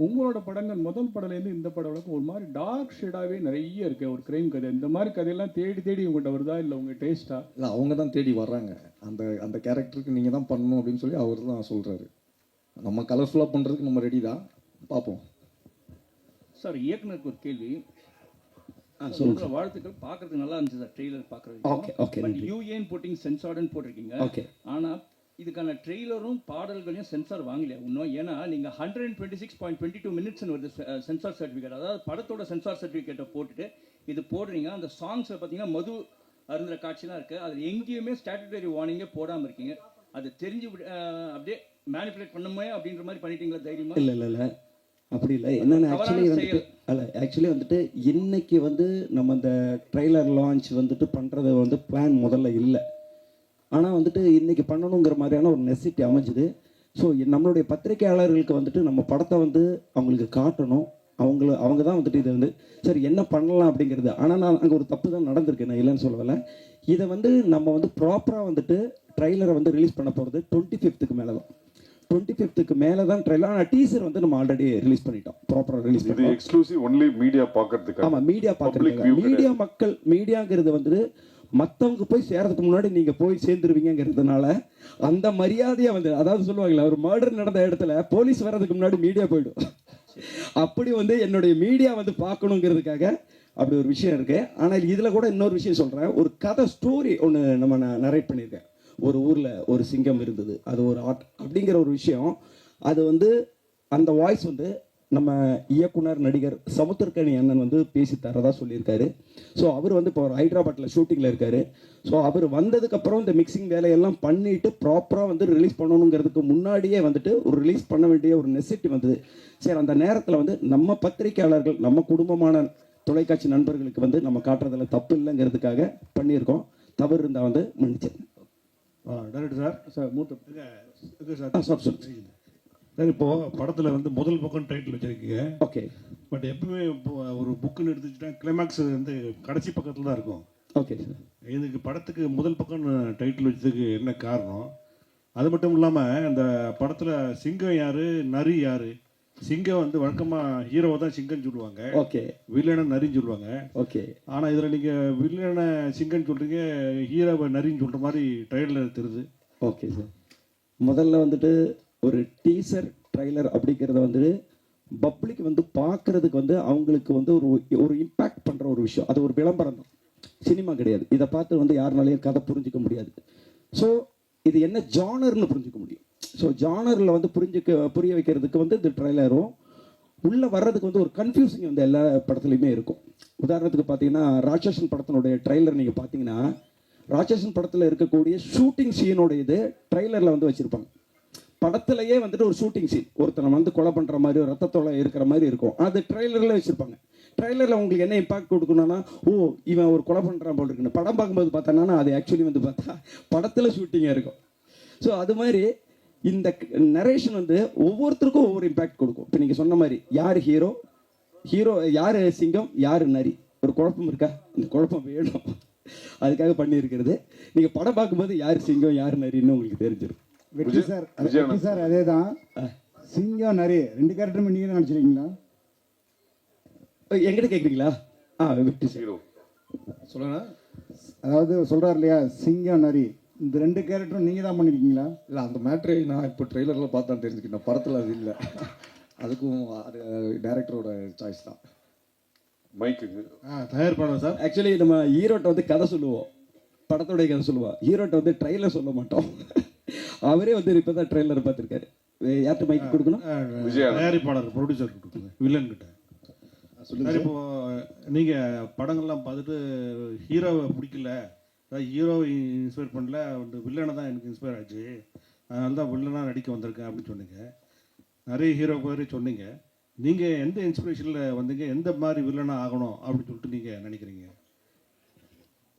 உங்களோட படங்கள் முதல் படம்லேருந்து இந்த படம் வரைக்கும் ஒரு மாதிரி டார்க் ஷேடாகவே நிறைய இருக்கு. ஒரு கிரைம் கதை இந்த மாதிரி கதையெல்லாம் தேடி தேடி உங்கள்கிட்ட வருதா இல்லை உங்கள் டேஸ்ட்டா? இல்லை, அவங்க தான் தேடி வர்றாங்க. அந்த அந்த கேரக்டருக்கு நீங்கள் தான் பண்ணணும் அப்படின்னு சொல்லி அவர் தான் சொல்கிறாரு. நம்ம கலர்ஃபுல்லாக பண்ணுறதுக்கு நம்ம ரெடி தான், பார்ப்போம். சார், இயக்குனருக்கு ஒரு கேள்வி. சொல்லுங்க. வாழ்த்துக்கள், பார்க்கறதுக்கு நல்லா இருந்துச்சு சார் ட்ரெய்லர் ஓகே பார்க்குறது. ஓகே பட் யூஏன்னு போட்டிங்க, சென்சார்டுன்னு போட்டிருக்கீங்க. ஓகே. ஆனால் இதுக்கான ட்ரெய்லரும் பாடல்களையும் சென்சார் வாங்கலையா இன்னும்? ஏன்னா நீங்கள் 126.22 மினிட்ஸ்னு வருது சென்சார் சர்டிஃபிகேட். அதாவது படத்தோட சென்சார் சர்டிஃபிகேட்டை போட்டுட்டு இது போடுறீங்க. அந்த சாங்ஸில் பார்த்தீங்கன்னா மது அருந்துற காட்சிலாம் இருக்குது. அதில் எங்கேயுமே ஸ்டாட்டுட்டரி வார்னிங்கே போடாமல் இருக்கீங்க. அது தெரிஞ்சு அப்படியே மேனிப்புலேட் பண்ணுமே அப்படின்ற மாதிரி பண்ணிட்டீங்களா தைரியமா? இல்லை இல்லை இல்லை, அப்படி இல்லை. என்னென்ன ஆக்சுவலி வந்துட்டு இன்னைக்கு வந்து நம்ம இந்த ட்ரெய்லர் லான்ச் வந்துட்டு பண்ணுறது வந்து பிளான் முதல்ல இல்லை. ஆனால் வந்துட்டு இன்றைக்கி பண்ணணுங்கிற மாதிரியான ஒரு நெசிட்டி அமைஞ்சுது. ஸோ நம்மளுடைய பத்திரிகையாளர்களுக்கு வந்துட்டு நம்ம படத்தை வந்து அவங்களுக்கு காட்டணும். அவங்க தான் வந்துட்டு இதை வந்து சரி என்ன பண்ணலாம் அப்படிங்கிறது. ஆனால் நான் அங்கே ஒரு தப்பு தான் நடந்திருக்கு, நான் இல்லைன்னு சொல்லலை. இதை வந்து நம்ம வந்து ப்ராப்பராக வந்துட்டு ட்ரெய்லரை வந்து ரிலீஸ் பண்ண போகிறது 25th மேலே தான். 25th மேலே தான் ட்ரெய்லர். ஆனால் டீசர் வந்து நம்ம ஆல்ரெடி ரிலீஸ் பண்ணிட்டோம், ப்ராப்பராக ரிலீஸ் பண்ணிட்டோம். எக்ஸ்க்ளூசிவ் ஒன்லி மீடியா பார்க்கறதுக்கு. ஆமாம், மீடியா பார்க்குறதுக்கு. மீடியா மக்கள், மீடியாங்கிறது வந்துட்டு மற்றவங்க போய் சேர்றதுக்கு முன்னாடி நீங்கள் போய் சேர்ந்துருவீங்கிறதுனால அந்த மரியாதையை வந்து, அதாவது சொல்லுவாங்களே ஒரு மர்டர் நடந்த இடத்துல போலீஸ் வர்றதுக்கு முன்னாடி மீடியா போயிடும். அப்படி வந்து என்னுடைய மீடியா வந்து பார்க்கணுங்கிறதுக்காக அப்படி ஒரு விஷயம் இருக்குது. ஆனால் இதில் கூட இன்னொரு விஷயம் சொல்கிறேன். ஒரு கதை ஸ்டோரி ஒன்று நம்ம நரேட் பண்ணியிருக்கேன். ஒரு ஊரில் ஒரு சிங்கம் இருந்தது, அது ஒரு ஆர்ட் அப்படிங்கிற ஒரு விஷயம். அது வந்து அந்த வாய்ஸ் வந்து நம்ம இயக்குனர் நடிகர் சமுத்திரக்கனி அண்ணன் வந்து பேசி தரதா சொல்லியிருக்காரு. ஸோ அவர் வந்து இப்போ ஹைதராபாத்தில் ஷூட்டிங்கில் இருக்கார். ஸோ அவர் வந்ததுக்கப்புறம் இந்த மிக்சிங் வேலையெல்லாம் பண்ணிவிட்டு ப்ராப்பராக வந்து ரிலீஸ் பண்ணணுங்கிறதுக்கு முன்னாடியே வந்துட்டு ஒரு ரிலீஸ் பண்ண வேண்டிய ஒரு நெசிட்டி வந்தது. சரி, அந்த நேரத்தில் வந்து நம்ம பத்திரிகையாளர்கள், நம்ம குடும்பமான தொலைக்காட்சி நண்பர்களுக்கு வந்து நம்ம காட்டுறதில் தப்பு இல்லைங்கிறதுக்காக பண்ணியிருக்கோம். தவறு இருந்தால் வந்து மன்னிச்சிருங்க. டைரக்டர் சார், சார் மூத்த சார் சார், இப்போது படத்தில் வந்து முதல் பக்கம் டைட்டில் வச்சுருக்கீங்க. ஓகே. பட் எப்பவுமே இப்போ ஒரு புக்குன்னு எடுத்துக்கிட்டா கிளைமேக்ஸ் வந்து கடைசி பக்கத்தில் தான் இருக்கும். Okay sir. இதுக்கு படத்துக்கு முதல் பக்கம் டைட்டில் வச்சதுக்கு என்ன காரணம்? அது மட்டும் இல்லாமல் இந்த படத்தில் சிங்கம் யார், நரி யார்? சிங்கம் வந்து வழக்கமாக ஹீரோவை தான் சிங்கம்னு சொல்லுவாங்க. ஓகே. வில்லனை நரின்னு சொல்லுவாங்க. ஓகே. ஆனால் இதில் நீங்கள் வில்லனை சிங்கம்னு சொல்கிறீங்க, ஹீரோவை நரின்னு சொல்கிற மாதிரி ட்ரெய்லர் தெரியுது. Okay sir. முதல்ல வந்துட்டு ஒரு டீசர் ட்ரைலர் அப்படிங்கிறத வந்து பப்ளிக் வந்து பார்க்குறதுக்கு வந்து அவங்களுக்கு வந்து ஒரு இம்பேக்ட் பண்ணுற ஒரு விஷயம். அது ஒரு விளம்பரம் தான், சினிமா கிடையாது. இதை பார்த்து வந்து யாருனாலையும் கதை புரிஞ்சிக்க முடியாது. ஸோ இது என்ன ஜானர்னு புரிஞ்சிக்க முடியும். ஸோ ஜானரில் வந்து புரிய வைக்கிறதுக்கு வந்து இந்த ட்ரைலரும் உள்ளே வர்றதுக்கு வந்து ஒரு கன்ஃபியூசிங் வந்து எல்லா படத்துலையுமே இருக்கும். உதாரணத்துக்கு பார்த்தீங்கன்னா ராட்சசன் படத்தினுடைய ட்ரைலர் நீங்கள் பார்த்தீங்கன்னா ராட்சசன் படத்தில் இருக்கக்கூடிய ஷூட்டிங் சீனோட இது ட்ரைலரில் வந்து வச்சுருப்பாங்க. படத்துலையே வந்துட்டு ஒரு ஷூட்டிங் சீன், ஒருத்தனை வந்து கொலை பண்ணுற மாதிரி, ஒரு ரத்தத்தோலை இருக்கிற மாதிரி இருக்கும். அது ட்ரெய்லரில் வச்சுருப்பாங்க. ட்ரெய்லரில் உங்களுக்கு என்ன இம்பாக்ட் கொடுக்கணும்னா, ஓ இவன் ஒரு கொலை பண்ணுறான் போல் இருக்குன்னு. படம் பார்க்கும்போது பார்த்தோன்னா அது ஆக்சுவலி வந்து பார்த்தா படத்தில் ஷூட்டிங்காக இருக்கும். ஸோ அது மாதிரி இந்த நரேஷன் வந்து ஒவ்வொருத்தருக்கும் ஒவ்வொரு இம்பாக்ட் கொடுக்கும். இப்போ நீங்கள் சொன்ன மாதிரி யார் ஹீரோ, யார் சிங்கம், யார் நரி, ஒரு குழப்பம் இருக்கா? இந்த குழப்பம் வேணும், அதுக்காக பண்ணியிருக்கிறது. நீங்கள் படம் பார்க்கும்போது யார் சிங்கம் யார் நரின்னு உங்களுக்கு தெரிஞ்சிடும். வெற்றி சார் அதே தான். சிங்கம் நரி 2 கேரக்டருமே நீங்கள் தான் நடிச்சிருக்கீங்களா? எங்கிட்ட கேட்குறீங்களா? வெற்றி சார் சொல்லுங்க. அதாவது சொல்கிறார் இல்லையா, சிங்கம் நரி, இந்த 2 கேரக்டரும் நீங்கள் தான் பண்ணியிருக்கீங்களா? இல்லை, அந்த மேட்ரை நான் இப்போ ட்ரெய்லரில் பார்த்து தான் தெரிஞ்சுக்கிட்டேன். படத்தில் அது இல்லை. அதுக்கும் அது டைரக்டரோட சாய்ஸ் தான். மைக்குங்க தயாரிப்பாளர் சார். ஆக்சுவலி நம்ம ஹீரோட்ட வந்து கதை சொல்லுவோம், படத்தோடைய கதை சொல்லுவோம். ஹீரோட்ட வந்து ட்ரெய்லர் சொல்ல மாட்டோம். அவரே வந்து இப்போ தான் ட்ரெய்லர் பார்த்துருக்காரு. யார்கிட்ட மைக் கொடுக்கணும்? தயாரிப்பாளர், ப்ரொடியூசர் கொடுக்குங்க, வில்லன் கிட்ட. சார், இப்போ நீங்கள் படங்கள்லாம் பார்த்துட்டு ஹீரோவை பிடிக்கல, அதாவது ஹீரோவை இன்ஸ்பயர் பண்ணல, வந்து வில்லனை தான் எனக்கு இன்ஸ்பயர் ஆச்சு, அதனால தான் வில்லனாக நடிக்க வந்திருக்கேன் அப்படின்னு சொன்னீங்க. நிறைய ஹீரோ பேர் சொன்னீங்க. நீங்கள் எந்த இன்ஸ்பிரேஷனில் வந்தீங்க, எந்த மாதிரி வில்லனாக ஆகணும் அப்படின்னு சொல்லிட்டு நீங்கள் நினைக்கிறீங்க?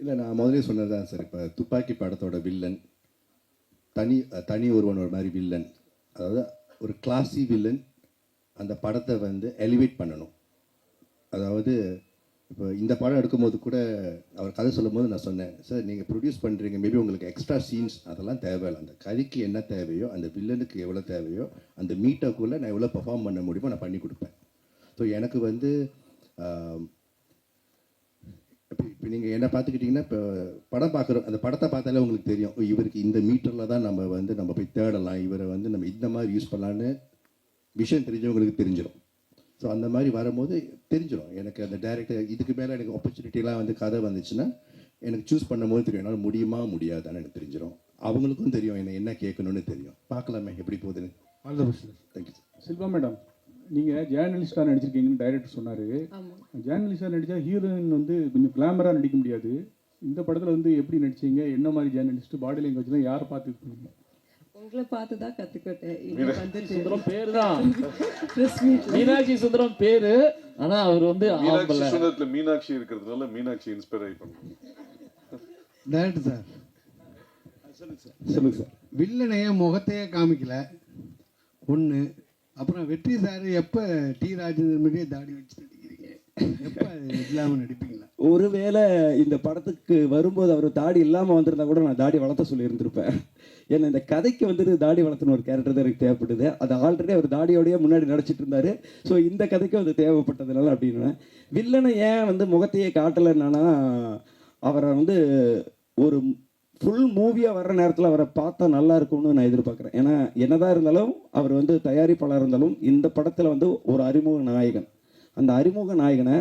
இல்லை, நான் முதலே சொன்னது தான் சார். இப்போ துப்பாக்கி படத்தோட வில்லன் தனி ஒருவன் ஒரு மாதிரி வில்லன், அதாவது ஒரு கிளாஸி வில்லன் அந்த படத்தை வந்து எலிவேட் பண்ணணும். அதாவது இப்போ இந்த படம் எடுக்கும்போது கூட அவர் கதை சொல்லும்போது நான் சொன்னேன், சார் நீங்கள் ப்ரொடியூஸ் பண்ணுறீங்க, மேபி உங்களுக்கு எக்ஸ்ட்ரா சீன்ஸ் அதெல்லாம் தேவையில்லை, அந்த கதைக்கு என்ன தேவையோ, அந்த வில்லனுக்கு எவ்வளோ தேவையோ, அந்த மீட்டக்குள்ளே நான் எவ்வளோ பெர்ஃபார்ம் பண்ண முடியுமோ நான் பண்ணி கொடுப்பேன். ஸோ எனக்கு வந்து இப்போ நீங்கள் என்ன பார்த்துக்கிட்டிங்கன்னா, இப்போ படம் பார்க்குறோம், அந்த படத்தை பார்த்தாலே உங்களுக்கு தெரியும், இவருக்கு இந்த மீட்டரில் தான் நம்ம போய் தேடலாம், இவரை வந்து நம்ம இந்த மாதிரி யூஸ் பண்ணலான்னு விஷயம் தெரிஞ்சவங்களுக்கு தெரிஞ்சிடும். ஸோ அந்த மாதிரி வரும்போது தெரிஞ்சிடும் எனக்கு அந்த டேரக்டர் இதுக்கு மேலே எனக்கு ஆப்பர்ச்சுனிட்டிலாம் வந்து கதை வந்துச்சுன்னா எனக்கு சூஸ் பண்ணும்போது தெரியும், என்னால் முடியுமா முடியாதான்னு எனக்கு தெரிஞ்சிடும். அவங்களுக்கும் தெரியும் என்ன கேட்கணும்னு தெரியும். பார்க்கலாமே எப்படி போகுதுன்னு. All the best. Thank you sir. Silva madam, நீங்கள் ஜேர்னலிஸ்டாக நடிச்சிருக்கீங்கன்னு டைரக்டர் சொன்னார். ஜேர்னலிஸ்டாக நடித்தா ஹீரோயின் வந்து கொஞ்சம் கிளாமராக நடிக்க முடியாது. இந்த படத்தில் வந்து எப்படி நடிச்சீங்க, என்ன மாதிரி ஜேர்னலிஸ்ட், பாடி லாங்குவேஜ்லாம் யாரை பார்த்து இது பண்ணீங்க? உங்களை பார்த்து தான் கற்றுக்கிட்டேன். சுந்தரம் பேர் தான் மீனாட்சி சுந்தரம் பேரு. ஆனா அவர் வந்து மீனாட்சி சுந்தரத்துல மீனாட்சி இருக்கிறதுனால மீனாட்சி இன்ஸ்பயர் ஆகி பண்ணுங்க. டேரக்டர் சார் சொல்லுங்க சார். வில்லனைய முகத்தையே காமிக்கல ஒன்று. அப்புறம் வெற்றி சார் எப்போ டி ராஜேந்திரன் மாதிரியே தாடி வச்சு நடிக்கிறீங்க, எப்போ இல்லாமல் நடிப்பீங்களா? ஒருவேளை இந்த படத்துக்கு வரும்போது அவர் தாடி இல்லாமல் வந்திருந்தா கூட நான் தாடி வளர்த்த சொல்லியிருந்திருப்பேன். ஏன்னா இந்த கதைக்கு வந்துட்டு தாடி வளர்த்துன ஒரு கேரக்டர் தான் எனக்கு தேவைப்படுது. அது ஆல்ரெடி அவர் தாடியோடய முன்னாடி நடிச்சிட்டு இருந்தார். ஸோ இந்த கதைக்கும் அது தேவைப்பட்டதுனால அப்படின்னு. வில்லனை ஏன் வந்து முகத்தையே காட்டலைன்னா, அவரை வந்து ஒரு ஃபுல் மூவியாக வர்ற நேரத்தில் அவரை பார்த்தா நல்லா இருக்கும்னு நான் எதிர்பார்க்குறேன். ஏன்னா என்னதான் இருந்தாலும் அவர் வந்து தயாரிப்பாளர் இருந்தாலும் இந்த படத்தில் வந்து ஒரு அறிமுக நாயகன். அந்த அறிமுக நாயகனை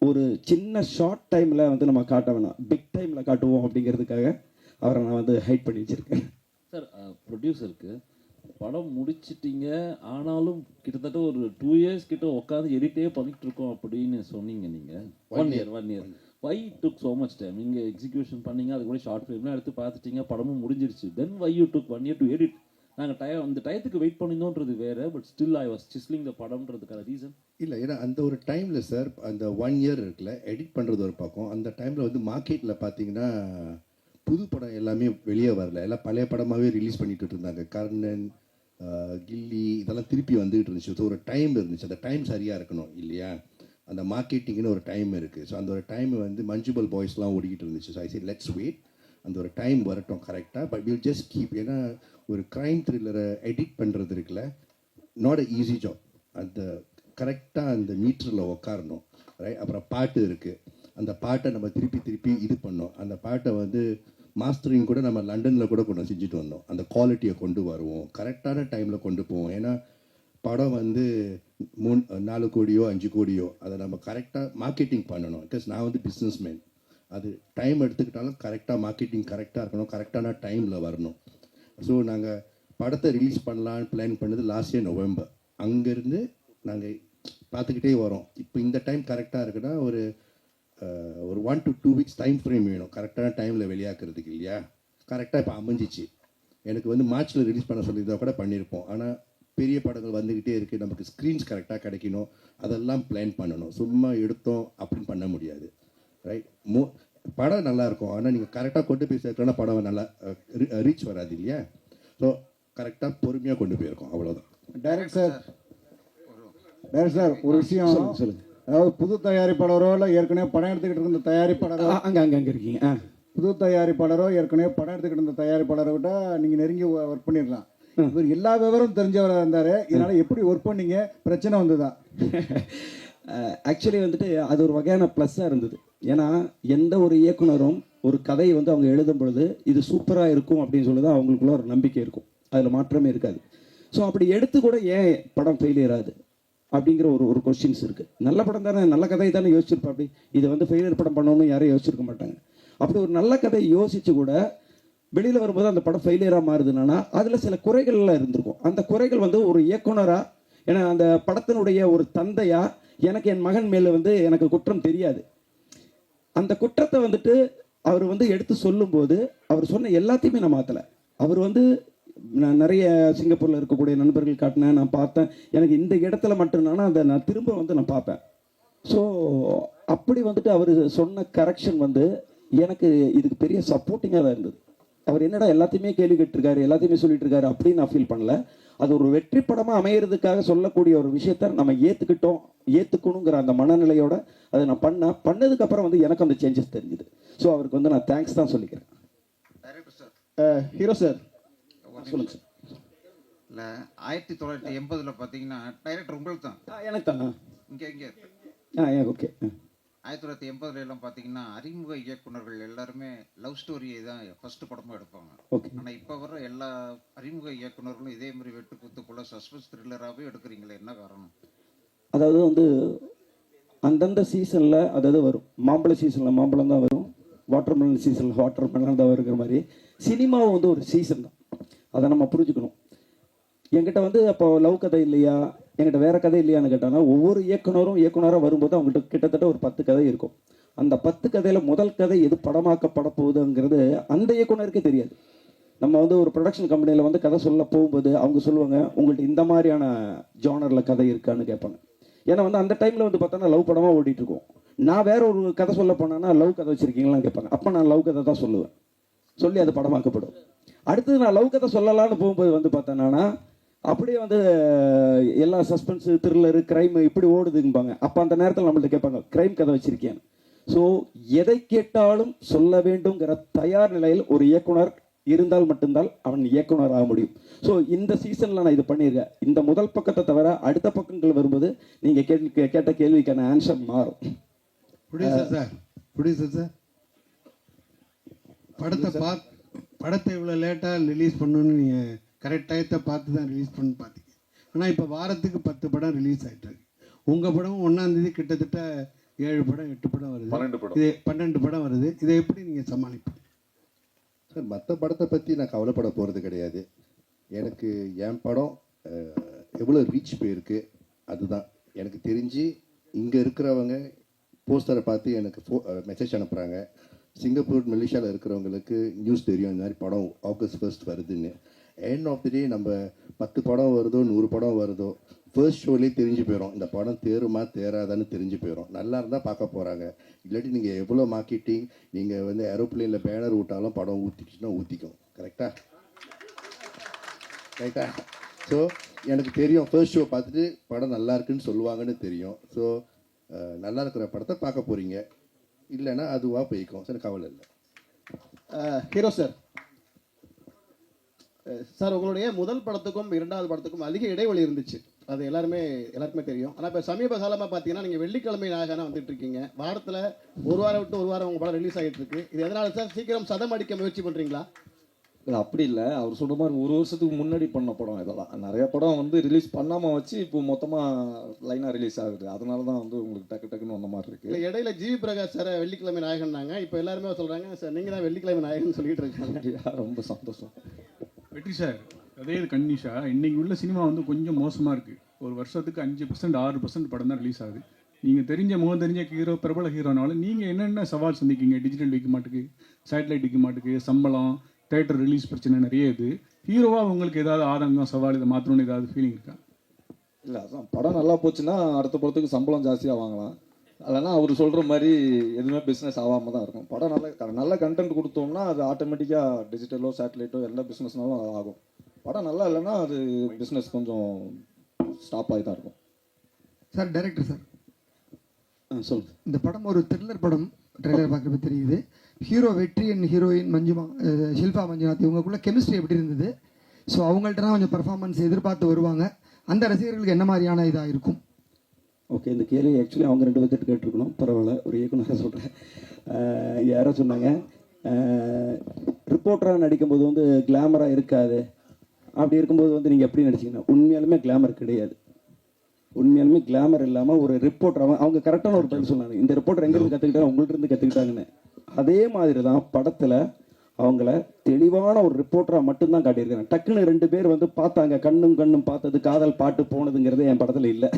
ஒரு சின்ன ஷார்ட் டைமில் வந்து நம்ம காட்ட வேணாம், பிக் டைமில் காட்டுவோம் அப்படிங்கிறதுக்காக அவரை நான் வந்து ஹைட் பண்ணி வச்சுருக்கேன். சார், ப்ரொடியூசருக்கு படம் முடிச்சிட்டிங்க, ஆனாலும் கிட்டத்தட்ட ஒரு 2 years கிட்ட உட்காந்து எடிட்டே பண்ணிட்டு இருக்கோம் அப்படின்னு சொன்னீங்க. நீங்கள் 1 year why took so much time? நீங்கள் எக்ஸிக்யூஷன் பண்ணீங்க, அது கூட ஷார்ட் ஃபிலிம்லாம் எடுத்து பார்த்துட்டீங்க, படமும் முடிஞ்சிருச்சு. Then why you took 1 year to edit? நாங்கள் அந்த டயத்துக்கு வெயிட் பண்ணியிருந்தோன்றது வேறு, but still I was sizzling the படம்ன்றதுக்கான ரீசன் இல்லை, ஏன்னா அந்த ஒரு டைமில் சார் அந்த 1 year இருக்குல்ல, எடிட் பண்ணுறது ஒரு பக்கம். அந்த டைமில் வந்து மார்க்கெட்டில் பார்த்தீங்கன்னா புது படம் எல்லாமே வெளியே வரல, எல்லாம் பழைய படமாகவே ரிலீஸ் பண்ணிட்டு இருந்தாங்க. கர்ணன், கில்லி இதெல்லாம் திருப்பி வந்துகிட்டு இருந்துச்சு. ஸோ ஒரு டைம் இருந்துச்சு, அந்த டைம் சரியாக இருக்கணும் இல்லையா, அந்த மார்க்கெட்டிங்னு ஒரு டைம் இருக்குது. ஸோ அந்த ஒரு டைம் வந்து மஞ்சுபல் பாய்ஸ்லாம் ஓடிக்கிட்டு இருந்துச்சு. So I say let's wait, அந்த ஒரு டைம் வரட்டும் கரெக்டாக. But will just keep. ஏன்னா ஒரு க்ரைம் த்ரில்லரை எடிட் பண்ணுறது இருக்குல்ல, நாட் அ ஈஸி ஜாப். அந்த கரெக்டாக அந்த மீட்டரில் உட்காரணும், ரைட். அப்புறம் பாட்டு இருக்குது, அந்த பாட்டை நம்ம திருப்பி இது பண்ணோம். அந்த பாட்டை வந்து மாஸ்டரிங் கூட நம்ம லண்டனில் கூட கொண்டு செஞ்சுட்டு வந்தோம். அந்த குவாலிட்டியை கொண்டு வருவோம், கரெக்டான டைமில் கொண்டு போவோம். ஏன்னா படம் வந்து 4 கோடியோ 5 கோடியோ அதை நம்ம கரெக்டாக மார்க்கெட்டிங் பண்ணணும். பிகாஸ் நான் வந்து பிஸ்னஸ்மேன். அது டைம் எடுத்துக்கிட்டாலும் கரெக்டாக மார்க்கெட்டிங் கரெக்டாக இருக்கணும், கரெக்டான டைமில் வரணும். ஸோ நாங்கள் படத்தை ரிலீஸ் பண்ணலான்னு பிளான் பண்ணது லாஸ்ட் இயர் நவம்பர். அங்கேருந்து நாங்கள் பார்த்துக்கிட்டே வரோம். இப்போ இந்த டைம் கரெக்டாக இருக்குன்னா ஒரு 1 to 2 weeks டைம் ஃப்ரேம் வேணும் கரெக்டான டைமில் வெளியாக்குறதுக்கு இல்லையா. கரெக்டாக இப்போ அமைஞ்சிச்சு. எனக்கு வந்து மார்ச்சில் ரிலீஸ் பண்ண சொல்லியிருந்தா கூட பண்ணியிருப்போம். ஆனால் பெரிய படங்கள் வந்துக்கிட்டே இருக்குது, நமக்கு ஸ்க்ரீன்ஸ் கரெக்டாக கிடைக்கணும், அதெல்லாம் பிளான் பண்ணணும். சும்மா எடுத்தோம் அப்படின்னு பண்ண முடியாது, ரைட். படம் நல்லாயிருக்கும், ஆனால் நீங்கள் கரெக்டாக கொண்டு போய் சேர்க்கணும்னா படம் நல்லா ரீச் வராது இல்லையா. ஸோ கரெக்டாக பொறுமையாக கொண்டு போயிருக்கோம், அவ்வளோதான். டைரக்ட் சார் ஒரு விஷயம் சொல்லுங்கள். அதாவது புது தயாரிப்பாளரோ இல்லை ஏற்கனவே படம் எடுத்துக்கிட்டு இருந்த தயாரிப்பாளரோ, அங்கே இருக்கீங்க. புது தயாரிப்பாளரோ ஏற்கனவே படம் எடுத்துக்கிட்டு இருந்த தயாரிப்பாளரை விட நீங்கள் நெருங்கி ஒர்க் பண்ணிடலாம். இவர் எல்லா விவரம் தெரிஞ்சவராக இருந்தார், இதனால் எப்படி ஒர்க் பண்ணீங்க, பிரச்சனை வந்ததா? ஆக்சுவலி வந்துட்டு அது ஒரு வகையான ப்ளஸ்ஸாக இருந்தது. ஏன்னா எந்த ஒரு இயக்குனரும் ஒரு கதையை வந்து அவங்க எழுதும் பொழுது இது சூப்பராக இருக்கும் அப்படின்னு சொல்லி தான் அவங்களுக்குள்ள ஒரு நம்பிக்கை இருக்கும், அதில் மாற்றமே இருக்காது. ஸோ அப்படி எடுத்து கூட ஏன் படம் ஃபெயிலியர் ஆகுது அப்படிங்கிற ஒரு கொஸ்டின்ஸ் இருக்குது. நல்ல படம் தானே, நல்ல கதை தானே யோசிச்சிருப்பா. அப்படி இதை வந்து ஃபெயிலியர் படம் பண்ணணும்னு யாரும் யோசிச்சிருக்க மாட்டாங்க. அப்படி ஒரு நல்ல கதையை யோசித்து கூட வெளியில் வரும்போது அந்த படம் ஃபெயிலியராக மாறுதுன்னா அதில் சில குறைகள்லாம் இருந்திருக்கும். அந்த குறைகள் வந்து ஒரு இயக்குனராக, ஏன்னா அந்த படத்தினுடைய ஒரு தந்தையாக எனக்கு என் மகன் மேலே வந்து எனக்கு குற்றம் தெரியாது. அந்த குற்றத்தை வந்துட்டு அவர் வந்து எடுத்து சொல்லும்போது அவர் சொன்ன எல்லாத்தையுமே நான் மாற்றலை. அவர் வந்து நான் நிறைய சிங்கப்பூரில் இருக்கக்கூடிய நண்பர்கள் காட்டினேன், நான் பார்த்தேன், எனக்கு இந்த இடத்துல மட்டும்தானா அதை நான் திரும்ப வந்து நான் பார்ப்பேன். ஸோ அப்படி வந்துட்டு அவர் சொன்ன கரெக்ஷன் வந்து எனக்கு இதுக்கு பெரிய சப்போர்ட்டிங்காக தான் இருந்தது. அவர் என்னடா எல்லாத்தையுமே கேள்வி கேட்டிருக்காரு, எல்லாத்தையுமே சொல்லிட்டு இருக்காரு அப்படின்னு நான் ஃபீல் பண்ணல. அது ஒரு வெற்றி படமாக அமையிறதுக்காக சொல்லக்கூடிய ஒரு விஷயத்த நம்ம ஏற்றுக்கணுங்கிற அந்த மனநிலையோட அதை நான் பண்ணதுக்கப்புறம் வந்து எனக்கு அந்த சேஞ்சஸ் தெரிஞ்சுது. ஸோ அவருக்கு வந்து நான் தேங்க்ஸ் தான் சொல்லிக்கிறேன். ஹீரோ சார் சொல்லுங்க சார். இல்லை 1980 பார்த்தீங்கன்னா டைரக்டர் உங்களுக்கு தான். எனக்கு தான். இங்கே ஓகே. 1980 எல்லாம் பார்த்தீங்கன்னா அறிமுக இயக்குனர்கள் எல்லாருமே லவ் ஸ்டோரியை தான் ஃபர்ஸ்ட் படமாக எடுப்பாங்க. ஓகே. ஆனால் இப்போ வர எல்லா அறிமுக இயக்குனர்களும் இதே மாதிரி வெட்டு குத்துக்குள்ள சஸ்பென்ஸ் த்ரில்லராகவே எடுக்கிறீங்களே, என்ன காரணம்? அதாவது வந்து அந்தந்த சீசனில் அதாவது வரும். மாம்பழ சீசனில் மாம்பழம் தான் வரும், வாட்டர்மெலன் சீசனில் வாட்டர்மெலன் தான் வருகிற மாதிரி சினிமாவும் வந்து ஒரு சீசன் தான். அதை நம்ம புரிஞ்சுக்கணும். என்கிட்ட வந்து அப்போ லவ் கதை இல்லையா, என்கிட்ட வேறு கதை இல்லையான்னு கேட்டாங்கன்னா, ஒவ்வொரு இயக்குனராக வரும்போது அவங்ககிட்ட கிட்டத்தட்ட ஒரு 10 கதை இருக்கும். அந்த 10 கதையில் முதல் கதை எது படமாக்கப்பட போகுதுங்கிறது அந்த இயக்குனருக்கே தெரியாது. நம்ம வந்து ஒரு ப்ரொடக்ஷன் கம்பெனியில் வந்து கதை சொல்ல போகும்போது அவங்க சொல்லுவாங்க, உங்கள்கிட்ட இந்த மாதிரியான ஜானரில் கதை இருக்கான்னு கேட்பாங்க. ஏன்னா வந்து அந்த டைமில் வந்து பார்த்தோன்னா லவ் படமாக ஓடிட்டுருக்கோம். நான் வேற ஒரு கதை சொல்ல போனேன்னா லவ் கதை வச்சுருக்கீங்களான்னு கேட்பாங்க. அப்போ நான் லவ் கதை தான் சொல்லுவேன், சொல்லி அது படமாக்கப்படும். அடுத்தது நான் லவ் கதை சொல்லலான்னு போகும்போது வந்து பார்த்தேன்னா அப்படியே வந்து எல்லா சஸ்பென்ஸு த்ரில்லரு க்ரைமு இப்படி ஓடுதும்பாங்க. அப்போ அந்த நேரத்தில் நம்மள்ட்ட கேட்பாங்க, க்ரைம் கதை வச்சுருக்கேன். ஸோ எதை கேட்டாலும் சொல்ல வேண்டுங்கிற தயார் நிலையில் ஒரு இயக்குனர் இருந்தால் மட்டும்தான் அவன் இயக்குனர் ஆக முடியும். ஸோ இந்த சீசனில் நான் இது பண்ணியிருக்கேன். இந்த முதல் பக்கத்தை தவிர அடுத்த பக்கங்கள் வரும்போது நீங்கள் கேட்ட கேள்விக்கான ஆன்சர் மாறும். ப்ரொடியூசர் சார் படத்தை இவ்வளோ லேட்டாக ரிலீஸ் பண்ணணும்னு நீங்கள் கரெக்ட் டயத்தை பார்த்து தான் ரிலீஸ் பண்ணி பார்த்தீங்க. ஆனால் இப்போ வாரத்துக்கு 10 படம் ரிலீஸ் ஆகிட்டு இருக்கு. உங்கள் படம் 1ஆம் தேதி கிட்டத்தட்ட 7 படம் 8 படம் வருது, 12 படம் வருது. இதை எப்படி நீங்கள் சமாளிப்பீங்க சார்? மற்ற படத்தை பற்றி நான் கவலைப்பட போகிறது கிடையாது. எனக்கு என் படம் எவ்வளோ ரீச் போயிருக்கு அதுதான் எனக்கு தெரிஞ்சு. இங்கே இருக்கிறவங்க போஸ்டரை பார்த்து எனக்கு மெசேஜ் அனுப்புகிறாங்க. சிங்கப்பூர் மலேசியாவில் இருக்கிறவங்களுக்கு நியூஸ் தெரியும் இந்த மாதிரி படம் August 1 வருதுன்னு. எண்ட் ஆஃப் தி டே நம்ம 10 படம் வருதோ 100 படம் வருதோ ஃபர்ஸ்ட் ஷோலேயே தெரிஞ்சு போயிடும் இந்த படம் தேருமா தேராதான்னு தெரிஞ்சு போயிடும். நல்லா இருந்தால் பார்க்க போகிறாங்க. இல்லாட்டி நீங்கள் எவ்வளோ மார்க்கெட்டிங் நீங்கள் வந்து ஏரோப்ளேனில் பேனர் விட்டாலும் படம் ஊற்றிக்கிச்சுன்னா ஊற்றிக்கும். கரெக்டாக? ஸோ எனக்கு தெரியும் ஃபர்ஸ்ட் ஷோ பார்த்துட்டு படம் நல்லா இருக்குன்னு சொல்லுவாங்கன்னு தெரியும். ஸோ நல்லா இருக்கிற படத்தை பார்க்க போகிறீங்க, இல்லைன்னா அதுவாக போய்க்கும். சார் கவலை இல்லை. ஹீரோ சார் சார் உங்களுடைய முதல் படத்துக்கும் 2வது படத்துக்கும் அதிக இடைவெளி இருந்துச்சு, அது எல்லாருக்குமே தெரியும். ஆனால் இப்போ சமீப காலமாக பார்த்தீங்கன்னா நீங்கள் வெள்ளிக்கிழமை நாயகனாக வந்துட்டு இருக்கீங்க. வாரத்தில் ஒரு வாரம் விட்டு ஒரு வாரம் உங்கள் படம் ரிலீஸ் ஆகிட்டு இருக்கு. இது எதனால சார்? சீக்கிரம் சதம் அடிக்க முயற்சி பண்ணுறீங்களா? இல்லை அப்படி இல்லை, அவர் சொல்கிற மாதிரி ஒரு வருஷத்துக்கு முன்னாடி பண்ண படம் இதெல்லாம். நிறைய படம் வந்து ரிலீஸ் பண்ணாமல் வச்சு இப்போ மொத்தமாக லைனாக ரிலீஸ் ஆகுது. அதனால தான் வந்து உங்களுக்கு டக்குன்னு வந்த மாதிரி இருக்குது. இல்லை இடையில ஜிவி பிரகாஷ் சார் வெள்ளிக்கிழமை நாயகன்னாங்க, இப்போ எல்லாருமே சொல்கிறாங்க சார் நீங்கள் தான் வெள்ளிக்கிழமை நாயகன் சொல்லிட்டு இருக்காங்க. ரொம்ப சந்தோஷம். வெற்றி சார், அதே கன்னிஷா இன்னைக்கு உள்ள சினிமா வந்து கொஞ்சம் மோசமாக இருக்குது. ஒரு வருஷத்துக்கு 5% 6% படம் தான் ரிலீஸ் ஆகுது. நீங்கள் தெரிஞ்ச ஹீரோ பிரபல ஹீரோனாலும் நீங்கள் என்னென்ன சவால் சந்திக்கீங்க? டிஜிட்டல் விற்க மாட்டுக்கு, சேட்டலைட் விற்க மாட்டுக்கு, சம்பளம், தேட்டர் ரிலீஸ் பிரச்சனை நிறைய இது. ஹீரோவாக உங்களுக்கு ஏதாவது ஆதங்கம் சவால் இதை மாற்றணும்னு ஏதாவது ஃபீலிங் இருக்கா? இல்லை அதான் படம் நல்லா போச்சுன்னா அடுத்த படத்துக்கு சம்பளம் ஜாஸ்தியாக வாங்கலாம். இல்லைன்னா அவர் சொல்கிற மாதிரி எதுவுமே பிஸ்னஸ் ஆகாமல் தான் இருக்கும். படம் நல்ல கண்டென்ட் கொடுத்தோம்னா அது ஆட்டோமேட்டிக்காக டிஜிட்டலோ சேட்டலைட்டோ எல்லா பிஸ்னஸ்னாலும் ஆகும். படம் நல்லா இல்லைன்னா அது பிஸ்னஸ் கொஞ்சம் ஸ்டாப் ஆகி தான் இருக்கும். சார் டைரக்டர் சார் சொல்லுங்கள். இந்த படம் ஒரு த்ரில்லர் படம், ட்ரெய்லர் பார்க்குறப்ப தெரியுது. ஹீரோ வெற்றி அண்ட் ஹீரோயின் ஷில்பா மஞ்சுநாத் இவங்களுக்குள்ள கெமிஸ்ட்ரி எப்படி இருந்தது? ஸோ அவங்கள்ட்ட தான் கொஞ்சம் பர்ஃபார்மன்ஸ் எதிர்பார்த்து வருவாங்க. அந்த ரசிகர்களுக்கு என்ன மாதிரியான இதாக இருக்கும்? ஓகே, இந்த கேள்வி ஆக்சுவலி அவங்க 2 பேர்த்திட்டு கேட்டிருக்கணும். பரவாயில்ல, ஒரு இயக்குனராக சொல்கிறேன். யாரோ சொன்னாங்க ரிப்போர்ட்டராக நடிக்கும்போது வந்து கிளாமராக இருக்காது. அப்படி இருக்கும்போது வந்து நீங்கள் எப்படி நடிச்சிங்கன்னா உண்மையாலுமே கிளாமர் கிடையாது. உண்மையாலுமே கிளாமர் இல்லாமல் ஒரு ரிப்போர்ட்டர் அவங்க கரெக்டான ஒரு பதில் சொன்னாங்க. இந்த ரிப்போர்ட்டர் எங்கேருந்து கற்றுக்கிட்டா உங்கள்கிட்ட இருந்து கற்றுக்கிட்டாங்கன்னு. அதே மாதிரி தான் படத்தில் அவங்கள தெளிவான ஒரு ரிப்போர்ட்டராக மட்டும்தான் காட்டியிருக்காங்க. டக்குன்னு 2 பேர் வந்து பார்த்தாங்க, கண்ணும் பார்த்தது காதல் பாட்டு போனதுங்கிறது என் படத்தில் இல்லை.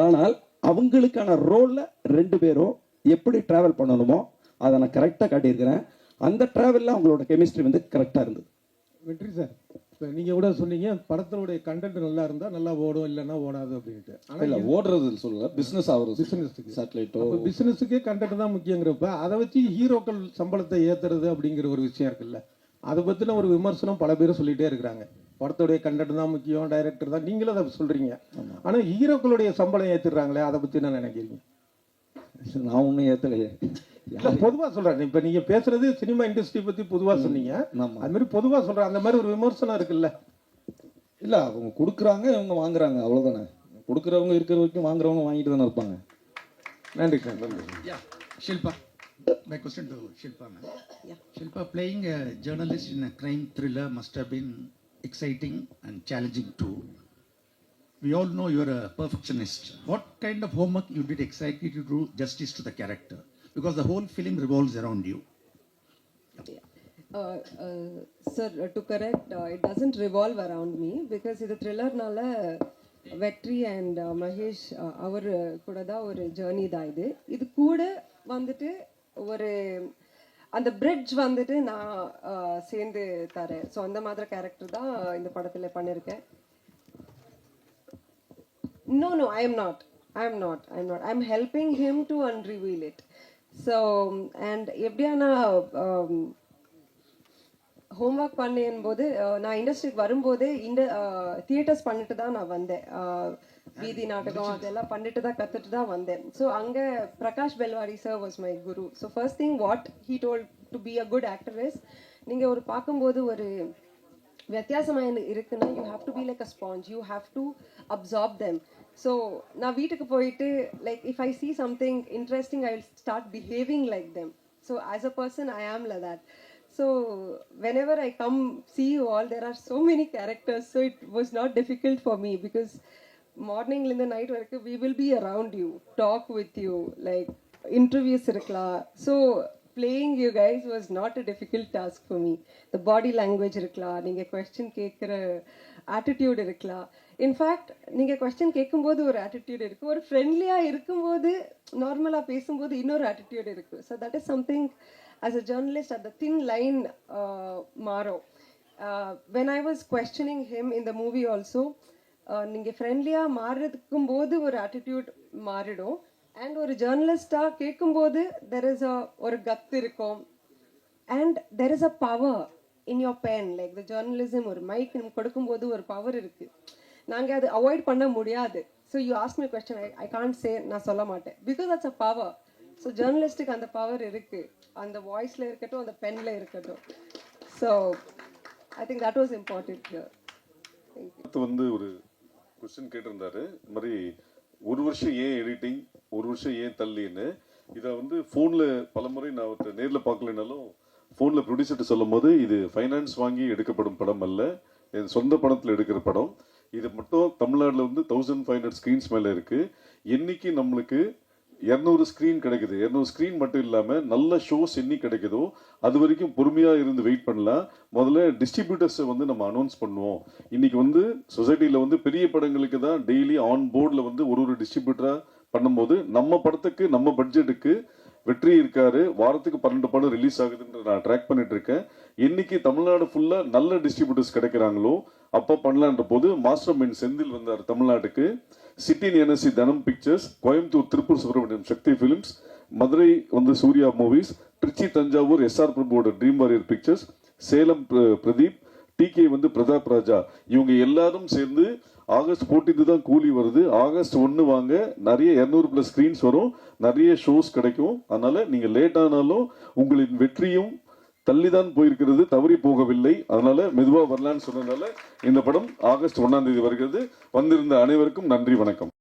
ஆனால் அவங்களுக்கான ரோலில் 2 பேரும் எப்படி ட்ராவல் பண்ணணுமோ அதை நான் கரெக்டாக காட்டியிருக்கிறேன். அந்த ட்ராவலில் அவங்களோட கெமிஸ்ட்ரி வந்து கரெக்டாக இருந்தது. வெற்றி சார், இப்போ நீங்கள் கூட சொன்னீங்க படத்தினுடைய கண்டென்ட் நல்லா இருந்தால் நல்லா ஓடும், இல்லைன்னா ஓடாது அப்படின்ட்டு. ஆனால் இல்லை ஓடுறது சொல்லுங்க, பிஸ்னஸ் ஆகுறது. பிஸ்னஸுக்கு சேட்டலைட்டோ பிஸ்னஸுக்கே கண்டென்ட் தான் முக்கியங்கிறப்ப அதை வச்சு ஹீரோக்கள் சம்பளத்தை ஏற்றுறது அப்படிங்கிற ஒரு விஷயம் இருக்குல்ல, அதை பற்றின ஒரு விமர்சனம் பல பேர் சொல்லிகிட்டே இருக்கிறாங்க. படத்துடைய கண்டென்ட் தான் முக்கியம், டைரக்டர் தான், நீங்களும் அதை சொல்கிறீங்க. ஆனால் ஹீரோக்களுடைய சம்பளம் ஏற்றிடுறாங்களே, அதை பற்றி என்ன நினைக்கிறீங்க? நான் ஒன்றும் ஏற்றலையே. பொதுவாக சொல்கிறேன். இப்போ நீங்கள் பேசுகிறது சினிமா இண்டஸ்ட்ரி பற்றி பொதுவாக சொன்னீங்க. அதுமாதிரி பொதுவாக சொல்கிறேன், அந்த மாதிரி ஒரு விமர்சனம் இருக்குல்ல? இல்லை, அவங்க கொடுக்குறாங்க, இவங்க வாங்குறாங்க, அவ்வளோதானே. கொடுக்குறவங்க இருக்கிற வரைக்கும் வாங்குறவங்க வாங்கிட்டு தானே இருப்பாங்க. நன்றி. Yeah, Shilpa. My question to Shilpa, ma'am. Yeah. Shilpa, playing a journalist in a crime thriller must have been exciting and challenging too. We all know you're a perfectionist. What kind of homework you did exactly to do justice to the character? Because the whole film revolves around you. Sir, to correct, it doesn't revolve around me because இது த்ரில்லர்னால வெற்றி and Mahesh அவர் கூட தான் ஒரு journey தான் இது. இது கூட வந்துட்டு ஒரு அந்த பிரிட்ஜ் வந்துட்டு நான் சேர்ந்து தரேன். ஸோ அந்த மாதிரி கேரக்டர் தான் இந்த படத்தில் பண்ணியிருக்கேன். No, I am not. I'm helping him to unreveal it. So, and எப்படியானா ஹோம்ஒர்க் பண்ணேன் போது நான் இண்டஸ்ட்ரிக்கு வரும்போதே தியேட்டர்ஸ் பண்ணிட்டு தான் நான் வந்தேன். வீதி நாடகம் அதெல்லாம் பண்ணிட்டு தான் கற்றுட்டு தான் வந்தேன். ஸோ அங்கே Prakash Belawadi sir was my guru. So first thing what he told to be a good actor is, நீங்கள் ஒரு பார்க்கும்போது ஒரு வித்தியாசமாக இருக்குன்னா you have to be like a sponge, you have to absorb them. So நான் வீட்டுக்கு போயிட்டு like if I see something interesting I will start behaving like them. So as a person I am like that. So whenever I come see you all, there are so many characters, so it was not difficult for me because morning in the night work we will be around you, talk with you, like interviews irukla. So playing you guys was not a difficult task for me. The body language irukla, neenga question kekra attitude irukla. In fact neenga question kekkumbodhu or attitude irukku, or friendly ah irukumbodhu normally pesumbodhu innor attitude irukku. So that is something as a journalist at the thin line maro. When I was questioning him in the movie also, நீங்க ஃப்ரெண்ட்லியா மாறுறதுக்கும் போது ஒரு attitude மாறிடும், and ஒரு ஜேர்னலிஸ்டா கேட்கும்போது there is ஒரு கத்து இருக்கும், and there is a power in your pen. Like the journalism ஒரு மைக் கொடுக்கும்போது ஒரு பவர் இருக்கு, நாங்கள் அதை அவாய்ட் பண்ண முடியாது. So you ask me question, I can't say, நான் சொல்ல மாட்டேன், because that's a power. So ஜேர்னலிஸ்ட்டுக்கு அந்த பவர் இருக்கு, அந்த வாய்ஸில் இருக்கட்டும், அந்த பென்ல இருக்கட்டும். So I think that was important here. வந்து ஒரு கொஸ்டின் கேட்டிருந்தாரு, இந்த மாதிரி ஒரு வருஷம் ஏன் எடிட்டிங், ஒரு வருஷம் ஏன் தள்ளின்னு. இதை வந்து ஃபோனில் பலமுறை நான் நேரில் பார்க்கலனாலும் ஃபோனில் ப்ரொடியூசர்கிட்ட சொல்லும் போது, இது ஃபைனான்ஸ் வாங்கி எடுக்கப்படும் படம் அல்ல, என் சொந்த படத்தில் எடுக்கிற படம். இது மட்டும் தமிழ்நாட்டில் வந்து 1500 ஸ்க்ரீன்ஸ் மேலே இருக்குது. என்னைக்கு நம்மளுக்கு 200 ஸ்க்ரீன் கிடைக்குது, 200 ஸ்க்ரீன் மட்டும் இல்லாமல் நல்ல ஷோஸ் என்னைக்கு கிடைக்குதோ அது வரைக்கும் பொறுமையாக இருந்து வெயிட் பண்ணலாம். முதல்ல டிஸ்ட்ரிபியூட்டர்ஸை வந்து நம்ம அனௌன்ஸ் பண்ணுவோம். இன்னைக்கு வந்து சொசைட்டியில் வந்து பெரிய படங்களுக்கு தான் டெய்லி ஆன் போர்டில் வந்து ஒரு டிஸ்ட்ரிபியூட்டராக பண்ணும்போது, நம்ம படத்துக்கு நம்ம பட்ஜெட்டுக்கு வெற்றி இருக்காரு, வாரத்துக்கு 12 படம் ரிலீஸ் ஆகுதுன்ற நான் ட்ராக் பண்ணிட்டு இருக்கேன். என்னைக்கு தமிழ்நாடு ஃபுல்லாக நல்ல டிஸ்ட்ரிபியூட்டர்ஸ் கிடைக்கிறாங்களோ அப்போ பண்ணலான்ற போது மாஸ்டர் மைண்ட் செந்தில் வந்தார் தமிழ்நாட்டுக்கு. City NSC Dhanam pictures, Coimbatore Tiruppur Subramaniam Sakthi films, Madurai வந்து சூர்யா மூவிஸ், திருச்சி தஞ்சாவூர் எஸ்ஆர் பிரபுவோட dream warrior pictures, Salem Pradeep, TK வந்து பிரதாப் ராஜா, இவங்க எல்லாரும் சேர்ந்து ஆகஸ்ட் 14 தான் கூலி வருது. ஆகஸ்ட் 1 வாங்க, நிறைய 200+ ஸ்க்ரீன்ஸ் வரும், நிறைய ஷோஸ் கிடைக்கும். அதனால நீங்க லேட் ஆனாலும் உங்களின் வெற்றியும் தள்ளிதான் போயிருக்கிறது, தவறி போகவில்லை. அதனால மெதுவா வரலான்னு சொன்னதுனால இந்த படம் ஆகஸ்ட் 1 வருகிறது. வந்திருந்த அனைவருக்கும் நன்றி, வணக்கம்.